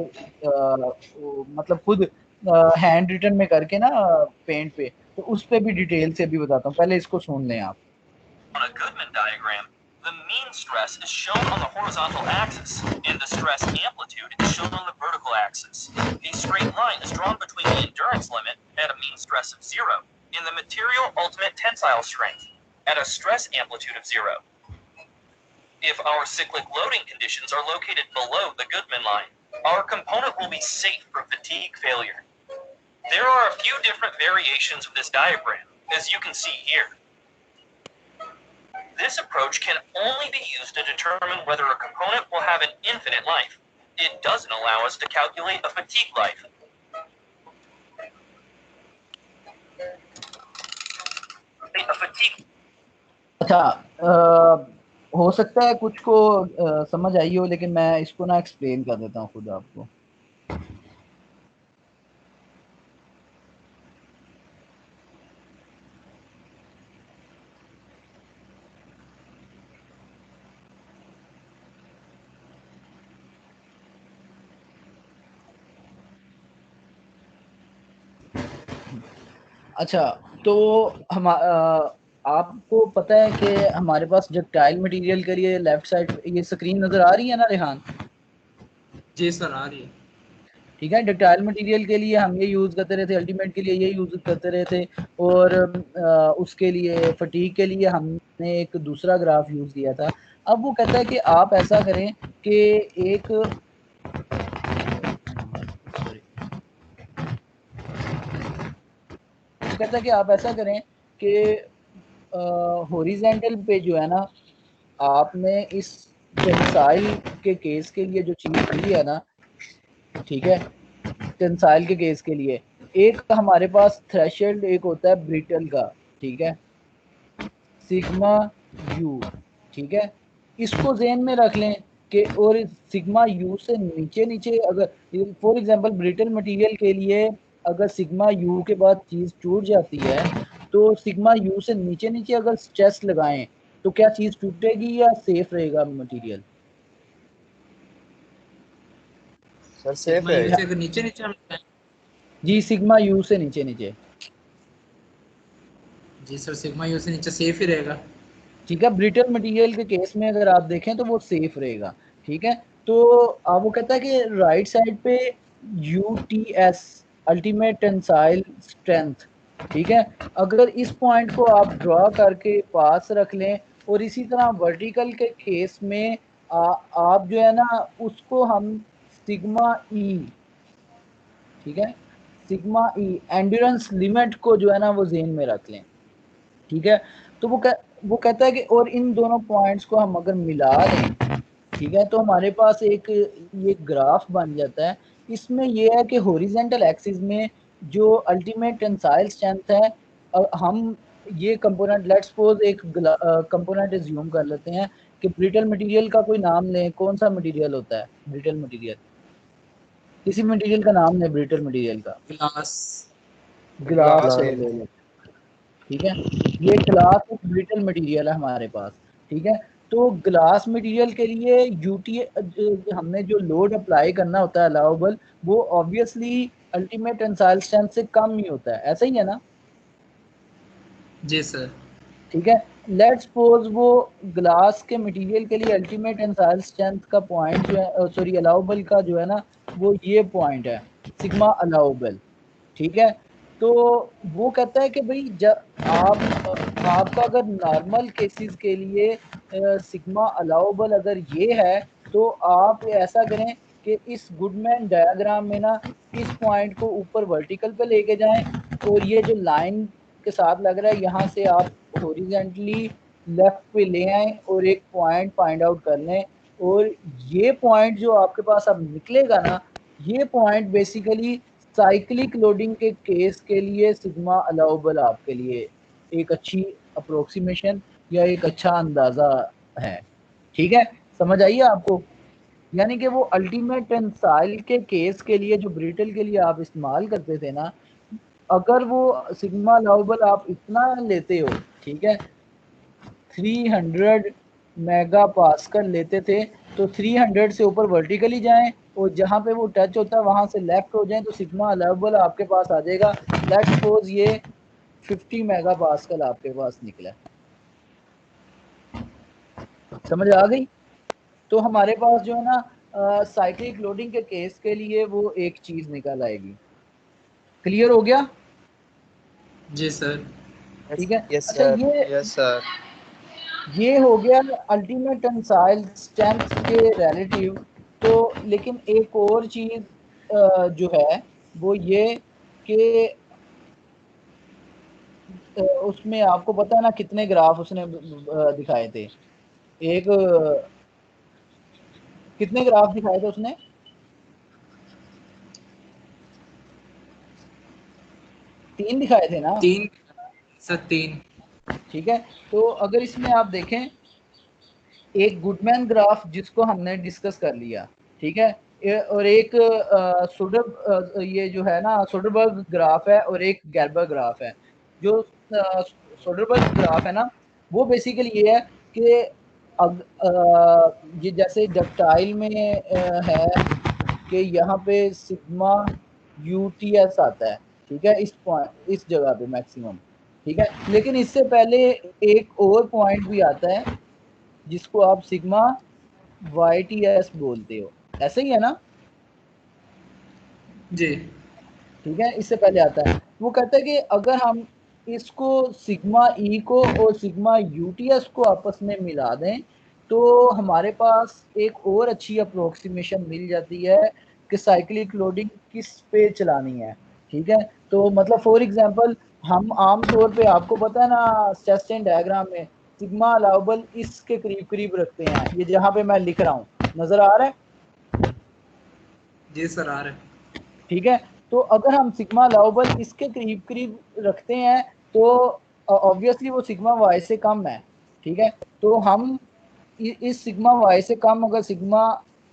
मतलब खुद हैंड रिटन में करके ना पेंट पे, तो उस पे भी डिटेल से भी बताता हूँ, पहले इसको सुन लें आप। On a Goodman diagram, the mean stress is shown on the horizontal axis, and the stress amplitude is shown on the vertical axis. A straight line is drawn between the endurance limit at a mean stress of 0 and the material ultimate tensile strength at a stress amplitude of 0. If our cyclic loading conditions are located below the Goodman line, our component will be safe for fatigue failure. There are a few different variations of this diagram, as you can see here. This approach can only be used to determine whether a component will have an infinite life. It doesn't allow us to calculate a fatigue life. A fatigue. अच्छा, हो सकता है कुछ को समझ आई हो, लेकिन मैं इसको ना एक्सप्लेन कर देता हूँ खुद आपको। अच्छा, तो हम आपको पता है कि हमारे पास डक्टाइल मटेरियल के लिए लेफ्ट साइड ये स्क्रीन नजर आ रही है ना रेहान? जी सर आ रही है। ठीक है, डक्टाइल मटेरियल के लिए हम ये यूज करते रहे थे, अल्टीमेट के लिए ये यूज करते रहे थे, और उसके लिए फटीग के लिए हमने एक दूसरा ग्राफ यूज किया था। अब वो कहता है कि आप ऐसा करें कि एक कहता है कि आप ऐसा करें कि हॉरिजॉन्टल पे जो है ना, आपने इस टेंसाइल के केस के लिए जो चीज दी है ना, ठीक है, टेंसाइल के केस के लिए एक हमारे पास थ्रेशोल्ड एक होता है ब्रिटल का, ठीक है, सिग्मा यू, ठीक है, इसको ज़हन में रख लें कि और सिग्मा यू से नीचे नीचे अगर फॉर एग्जांपल ब्रिटल मटेरियल के लिए अगर सिग्मा यू के बाद चीज़ टूट जाती है, तो सिग्मा यू से नीचे नीचे अगर स्ट्रेस लगाएं तो क्या चीज़ टूटेगी या सेफ रहेगा material? Sir safe sigma you रहेगा। से अगर नीचे नीचे हम जी, सिग्मा यू से नीचे नीचे। जी सर सिग्मा यू से नीचे सेफ ही रहेगा। ठीक है, ब्रिटल मटेरियल के केस में अगर आप देखें तो वो सेफ रहेगा। ठीक है, तो अब वो कहता है कि राइट साइड पे UTS अल्टीमेट टेंसाइल स्ट्रेंथ, ठीक है, अगर इस पॉइंट को आप ड्रॉ करके पास रख लें, और इसी तरह वर्टिकल के केस में आप जो है ना उसको हम सिग्मा ई, ठीक है, सिग्मा ई एंड्योरेंस लिमिट को जो है ना वो ज़हन में रख लें। ठीक है, तो वो कहता है कि और इन दोनों पॉइंट्स को हम अगर मिला लें, ठीक है, तो हमारे पास एक ये ग्राफ बन जाता है। इसमें ये है कि हॉरिजॉन्टल एक्सिस में जो अल्टीमेट टेंसाइल स्ट्रेंथ है, हम ये कंपोनेंट लेट्स सपोज एक कंपोनेंट एज्यूम कर लेते हैं कि ब्रिटल मटेरियल का कोई नाम लें। कौन सा मटेरियल होता है ब्रिटल मटेरियल? किसी मटेरियल का नाम लें ब्रिटल मटेरियल का। ग्लास ग्लास ले लें, ठीक है, ये ग्लास एक ब्रिटल मटेरियल है हमारे पास। ठीक है, तो ग्लास मटेरियल के लिए यूटी हमने जो लोड अप्लाई करना होता है अलाउबल, वो ऑब्वियसली अल्टीमेट टेंसाइल स्ट्रेंथ से कम ही होता है, ऐसा ही है ना? जी सर। ठीक है, लेट्स सपोज वो ग्लास के मटेरियल के लिए अल्टीमेट टेंसाइल स्ट्रेंथ का पॉइंट जो है, सॉरी अलाउबल का जो है ना, वो ये पॉइंट है सिग्मा अलाउबल। ठीक है, तो वो कहता है कि भाई जब आपका अगर नॉर्मल केसेस के लिए सिग्मा अलाउबल अगर ये है, तो आप ऐसा करें कि इस गुडमैन डायग्राम में ना इस पॉइंट को ऊपर वर्टिकल पे लेके जाएं, और ये जो लाइन के साथ लग रहा है यहाँ से आप हॉरिजॉन्टली लेफ्ट पे ले आएं और एक पॉइंट फाइंड आउट कर लें, और ये पॉइंट जो आपके पास अब निकलेगा ना, ये पॉइंट बेसिकली साइक्लिक लोडिंग के केस के लिए सिग्मा अलाउबल आपके लिए एक अच्छी अप्रोक्सीमेशन या एक अच्छा अंदाज़ा है। ठीक है, समझ आइए आपको। यानी कि वो अल्टीमेट टेंसाइल के केस के लिए जो ब्रिटल के लिए आप इस्तेमाल करते थे ना, अगर वो सिग्मा अलाउबल आप इतना लेते हो, ठीक है, 300 मेगा पास्कल लेते थे, तो 300 से ऊपर वर्टिकली जाएं और जहाँ पे वो टच होता है वहाँ से लेफ्ट हो जाएं तो सिग्मा अलाउबल आपके पास आ जाएगा। लेट्स सपोज ये 50 मेगा पास्कल आपके पास निकला, समझ आ गई। तो हमारे पास जो है ना साइक्लिक लोडिंग के केस के लिए वो एक चीज निकल आएगी। क्लियर हो गया? जी सर। ठीक है। यस अच्छा, सर, यस सर। ये हो गया अल्टीमेट टेंसाइल स्ट्रेंथ के रिलेटिव। तो लेकिन एक और चीज जो है वो ये कि उसमें आपको पता है ना कितने ग्राफ उसने दिखाए थे। एक कितने ग्राफ दिखाए थे उसने? 3 दिखाए थे ना? 3 सर, 3। ठीक है, तो अगर इसमें आप देखें, एक गुडमैन ग्राफ जिसको हमने डिस्कस कर लिया, ठीक है, और एक ये जो है ना सोडरबर्ग ग्राफ है और एक गैल्बर ग्राफ है। जो सोडरबर्ग ग्राफ है ना, वो बेसिकली ये है कि ये जैसे डक्टाइल में है कि यहाँ पे सिग्मा यूटीएस आता है, ठीक है, इस पॉइंट इस जगह पे मैक्सिमम, ठीक है। लेकिन इससे पहले एक और पॉइंट भी आता है जिसको आप सिग्मा YTS बोलते हो, ऐसे ही है ना? जी। ठीक है, इससे पहले आता है, वो कहता है कि अगर हम इसको सिग्मा ई को और सिग्मा यूटीएस को आपस में मिला दें तो हमारे पास एक और अच्छी अप्रोक्सीमेशन मिल जाती है कि साइक्लिक लोडिंग किस पे चलानी है। ठीक है, तो मतलब फॉर एग्जांपल हम आम तौर पे, आपको पता है ना स्टेस्ट डायग्राम में सिग्मा अलाउबल इसके करीब करीब रखते हैं, ये जहाँ पे मैं लिख रहा हूँ, नजर आ रहा है? जी सर, आ रहे। ठीक है, तो अगर हम सिग्मा अलाउबल इसके करीब करीब रखते हैं तो ऑब्वियसली वो सिग्मा वाई से कम है। ठीक है, तो हम इस सिग्मा वाई से कम अगर सिग्मा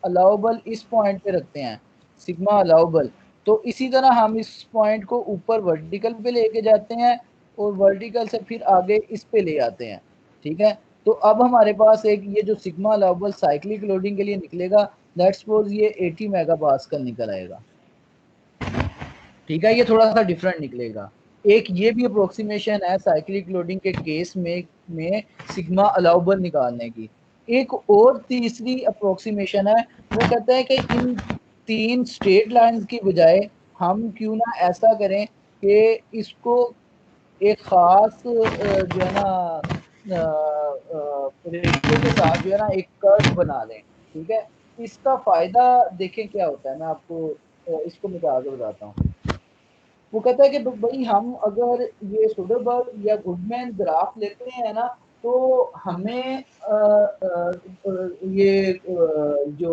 अलाउबल इस पॉइंट पे रखते हैं, सिग्मा अलाउबल, तो इसी तरह हम इस पॉइंट को ऊपर वर्टिकल पे लेके जाते हैं और वर्टिकल से फिर आगे इस पे ले आते हैं। ठीक है, तो अब हमारे पास एक ये जो सिग्मा अलाउबल साइक्लिक लोडिंग के लिए निकलेगा, लेट्स सपोज ये 80 मेगा पास्कल निकल आएगा। ठीक है, ये थोड़ा सा डिफरेंट निकलेगा। एक ये भी अप्रोक्सीमेशन है साइक्लिक लोडिंग के केस में सिग्मा अलाउबल निकालने की। एक और तीसरी अप्रोक्सीमेशन है, वो कहता है कि इन 3 स्ट्रेट लाइंस की बजाय हम क्यों ना ऐसा करें कि इसको एक खास जो है ना रेशियो के साथ जो है ना एक कर्व बना लें। ठीक है, इसका फायदा देखें क्या होता है, मैं आपको इसको मैं आगे बताता हूँ। वो कहता है कि भाई हम अगर ये सोडरबर्ग या गुडमैन ग्राफ लेते हैं ना, तो हमें जो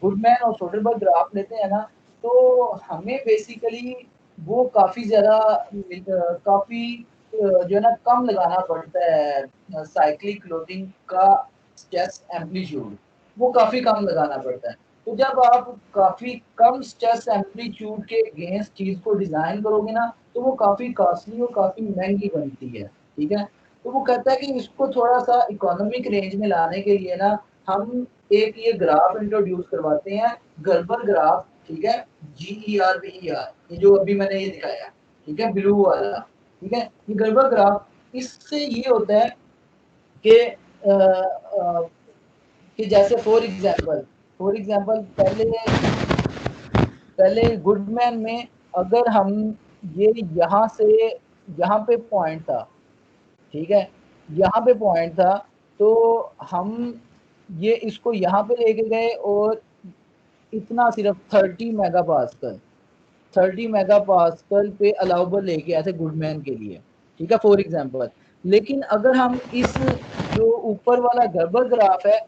गुडमैन और सोडरबर्ग ग्राफ लेते हैं ना, तो हमें बेसिकली वो काफ़ी ज़्यादा काफ़ी जो है ना कम लगाना पड़ता है साइक्लिक लोडिंग का स्ट्रेस एम्पलीट्यूड, वो काफ़ी कम लगाना पड़ता है। तो जब आप काफ़ी कम स्ट्रेस एम्पलीट्यूड के अगेंस्ट चीज़ को डिज़ाइन करोगे ना, तो वो काफ़ी कॉस्टली और काफ़ी महंगी बनती है। ठीक है, तो वो कहता है कि इसको थोड़ा सा इकोनॉमिक रेंज में लाने के लिए ना हम एक ये ग्राफ इंट्रोड्यूस करवाते हैं, गर्बर ग्राफ। ठीक है, GERBER, ये जो अभी मैंने ये दिखाया, ठीक है, ब्लू वाला। ठीक है, ये गर्बर ग्राफ, इससे ये होता है कि कि जैसे फॉर एग्जांपल पहले गुडमैन में अगर हम ये यहाँ से यहाँ पे पॉइंट था, ठीक है, यहाँ पे पॉइंट था, तो हम ये इसको यहाँ पे लेके गए और इतना सिर्फ 30 मेगा पास्कल पे अलाउबल लेके आए थे गुडमैन के लिए। ठीक है, फॉर एग्जांपल। लेकिन अगर हम इस जो ऊपर वाला गर्बर ग्राफ है,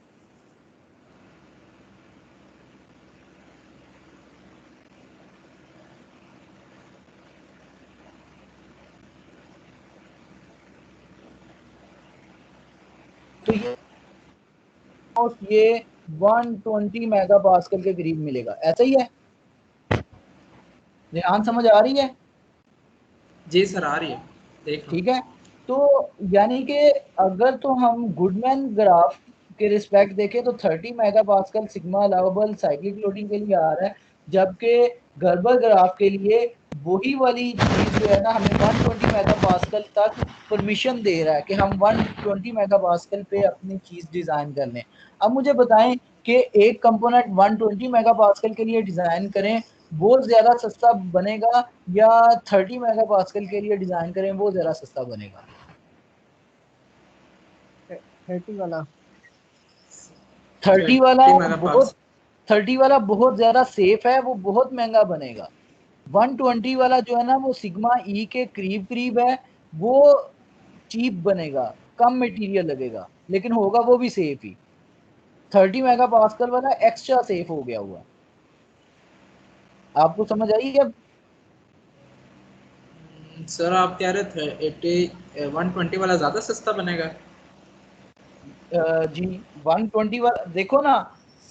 ये 120 मेगा पास्कल के करीब मिलेगा, ऐसा ही है? ध्यान समझ आ रही है? जी सर आ रही है, देख लो। ठीक है, तो यानी कि अगर तो हम गुडमैन ग्राफ के रिस्पेक्ट देखें तो 30 mega pascal sigma allowable cyclic loading के लिए आ रहा है, जबकि गर्बर ग्राफ के लिए वही वाली चीज जो है ना हमें 120 मेगा पास्कल तक परमिशन दे रहा है कि हम 120 मेगा पास्कल पे अपनी चीज डिजाइन कर लें। अब मुझे बताएं कि एक कंपोनेंट 120 मेगा पास्कल के लिए डिजाइन करें वो ज्यादा सस्ता बनेगा या 30 मेगा पास्कल के लिए डिजाइन करें वो ज्यादा सस्ता बनेगा? 30 वाला 30 वाला 30 मेगा बहुत 30 वाला बहुत ज्यादा सेफ है, वो बहुत महंगा बनेगा। 120 वाला जो है ना वो सिग्मा ई के करीब करीब है, वो चीप बनेगा, कम मटेरियल लगेगा, लेकिन होगा वो भी सेफ ही। 30 मेगा पास्कल वाला एक्स्ट्रा सेफ हो गया हुआ। आपको समझ आई अब? सर आप कह रहे थे 120 वाला ज्यादा सस्ता बनेगा? जी 120 वाला देखो ना,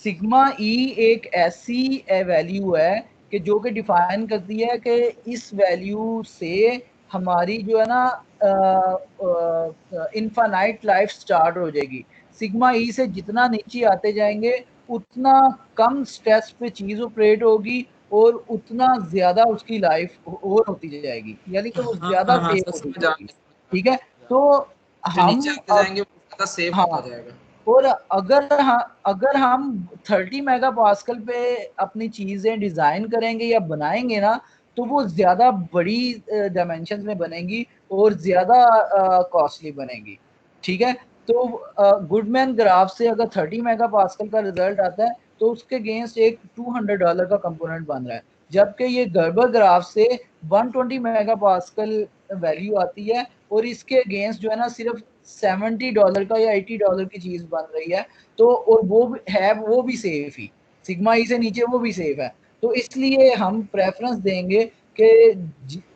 सिग्मा ई एक ऐसी वैल्यू है कि जो कि डिफाइन करती है कि इस वैल्यू से हमारी जो है ना इनफाइनाइट लाइफ स्टार्ट हो जाएगी। सिग्मा ई से जितना नीचे आते जाएंगे उतना कम स्ट्रेस पे चीज ऑपरेट होगी और उतना ज्यादा उसकी लाइफ और होती जाएगी, यानी कि वो हाँ ज्यादा हाँ हाँ सेफ सर होती समझ आ जाएगी। गया। ठीक है, तो जो हम नीचे आते जाएंगे वो ज्यादा सेफ हाँ, होता जाएगा। और अगर हम 30 मेगा पास्कल पे अपनी चीजें डिजाइन करेंगे या बनाएंगे ना तो वो ज्यादा बड़ी डायमेंशन में बनेंगी और ज्यादा कॉस्टली बनेगी। ठीक है, तो गुडमैन ग्राफ से अगर 30 मेगा पास्कल का रिजल्ट आता है तो उसके अगेंस्ट एक $200 का कंपोनेंट बन रहा है, जबकि ये गर्बर ग्राफ से 120 मेगा पास्कल वैल्यू आती है और इसके अगेंस्ट जो है ना सिर्फ $70 का या $80 की चीज बन रही है। तो और वो भी सेफ ही, सिग्मा ई से नीचे वो भी सेफ है। तो इसलिए हम प्रेफरेंस देंगे कि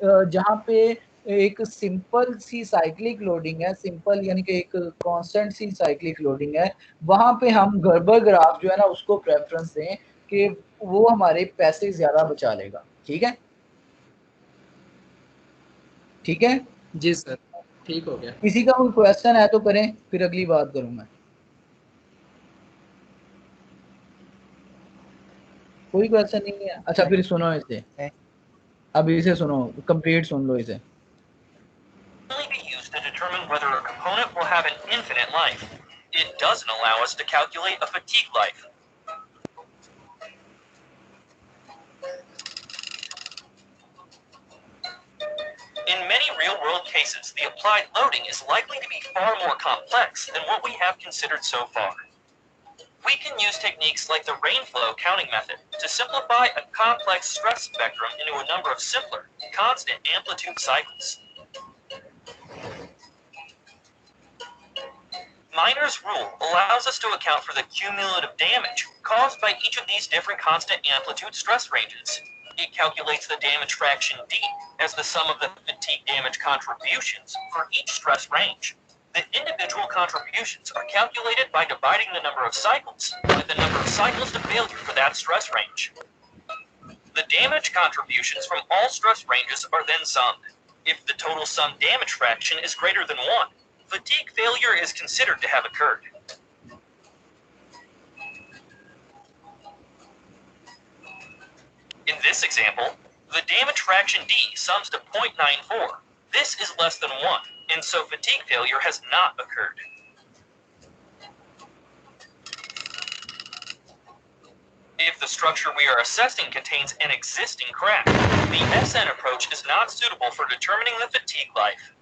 जहाँ पे एक सिंपल सी साइक्लिक लोडिंग है, सिंपल यानी कि एक कांस्टेंट सी साइक्लिक लोडिंग है, वहां पे हम गर्बर ग्राफ जो है ना उसको प्रेफरेंस दें कि वो हमारे पैसे ज्यादा बचा लेगा। ठीक है, ठीक है, जी सर ठीक हो गया। किसी का कोई क्वेश्चन है तो करें, फिर अगली बात करूं मैं। कोई क्वेश्चन नहीं है? अच्छा फिर सुनो इसे, अब इसे सुनो, कंप्लीट सुन लो इसे। Only be used to determine whether a component will have an infinite life. It doesn't allow us to calculate a fatigue life. In many real-world cases, the applied loading is likely to be far more complex than what we have considered so far. We can use techniques like the rainflow counting method to simplify a complex stress spectrum into a number of simpler, constant amplitude cycles. Miner's rule allows us to account for the cumulative damage caused by each of these different constant amplitude stress ranges. It calculates the damage fraction D as the sum of the fatigue damage contributions for each stress range. The individual contributions are calculated by dividing the number of cycles by the number of cycles to failure for that stress range. The damage contributions from all stress ranges are then summed. If the total sum damage fraction is greater than 1, fatigue failure is considered to have occurred. In this example, the damage fraction D sums to 0.94. This is less than 1, and so fatigue failure has not occurred. If the structure we are assessing contains an existing crack, the SN approach is not suitable for determining the fatigue life.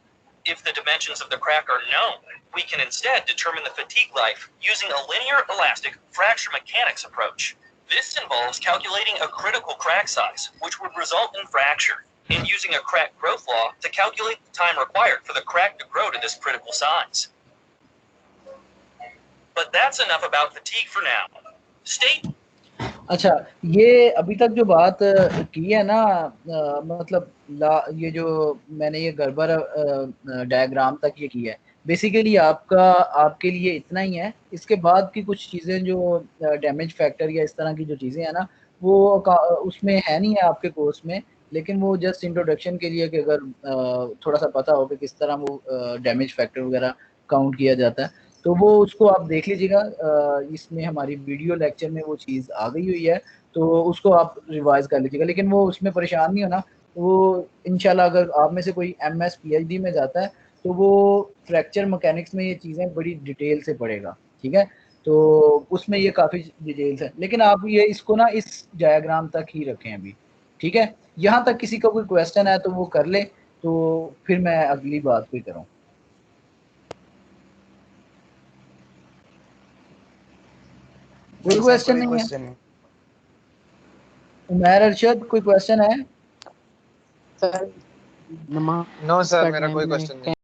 If the dimensions of the crack are known, we can instead determine the fatigue life using a linear elastic fracture mechanics approach. This involves calculating a critical crack size, which would result in fracture, and using a crack growth law to calculate the time required for the crack to grow to this critical size. But that's enough about fatigue for now. Stay. अच्छा, ये अभी तक जो बात की है ना, मतलब ये जो मैंने ये गर्बर डायग्राम तक ये की है, बेसिकली आपके लिए इतना ही है। इसके बाद की कुछ चीज़ें जो डैमेज फैक्टर या इस तरह की जो चीज़ें हैं ना, वो उसमें है नहीं है आपके कोर्स में, लेकिन वो जस्ट इंट्रोडक्शन के लिए कि अगर थोड़ा सा पता हो कि किस तरह वो डैमेज फैक्टर वगैरह काउंट किया जाता है, तो वो उसको आप देख लीजिएगा। इसमें हमारी वीडियो लेक्चर में वो चीज़ आ गई हुई है, तो उसको आप रिवाइज कर लीजिएगा। लेकिन वो उसमें परेशान नहीं होना, वो इंशाल्लाह अगर आप में से कोई MS PhD में जाता है तो वो फ्रैक्चर मैकेनिक्स में ये चीज़ें बड़ी डिटेल से पढ़ेगा, ठीक है। तो उसमें ये काफ़ी डिटेल्स है, लेकिन आप ये इसको ना इस डायग्राम तक ही रखें अभी, ठीक है। यहाँ तक किसी का कोई क्वेश्चन है तो वो कर ले, तो फिर मैं अगली बात कोई करूँ। कोई क्वेश्चन नहीं है? उमैर अरशद कोई क्वेश्चन है? सर नो सर, मेरा कोई क्वेश्चन नहीं।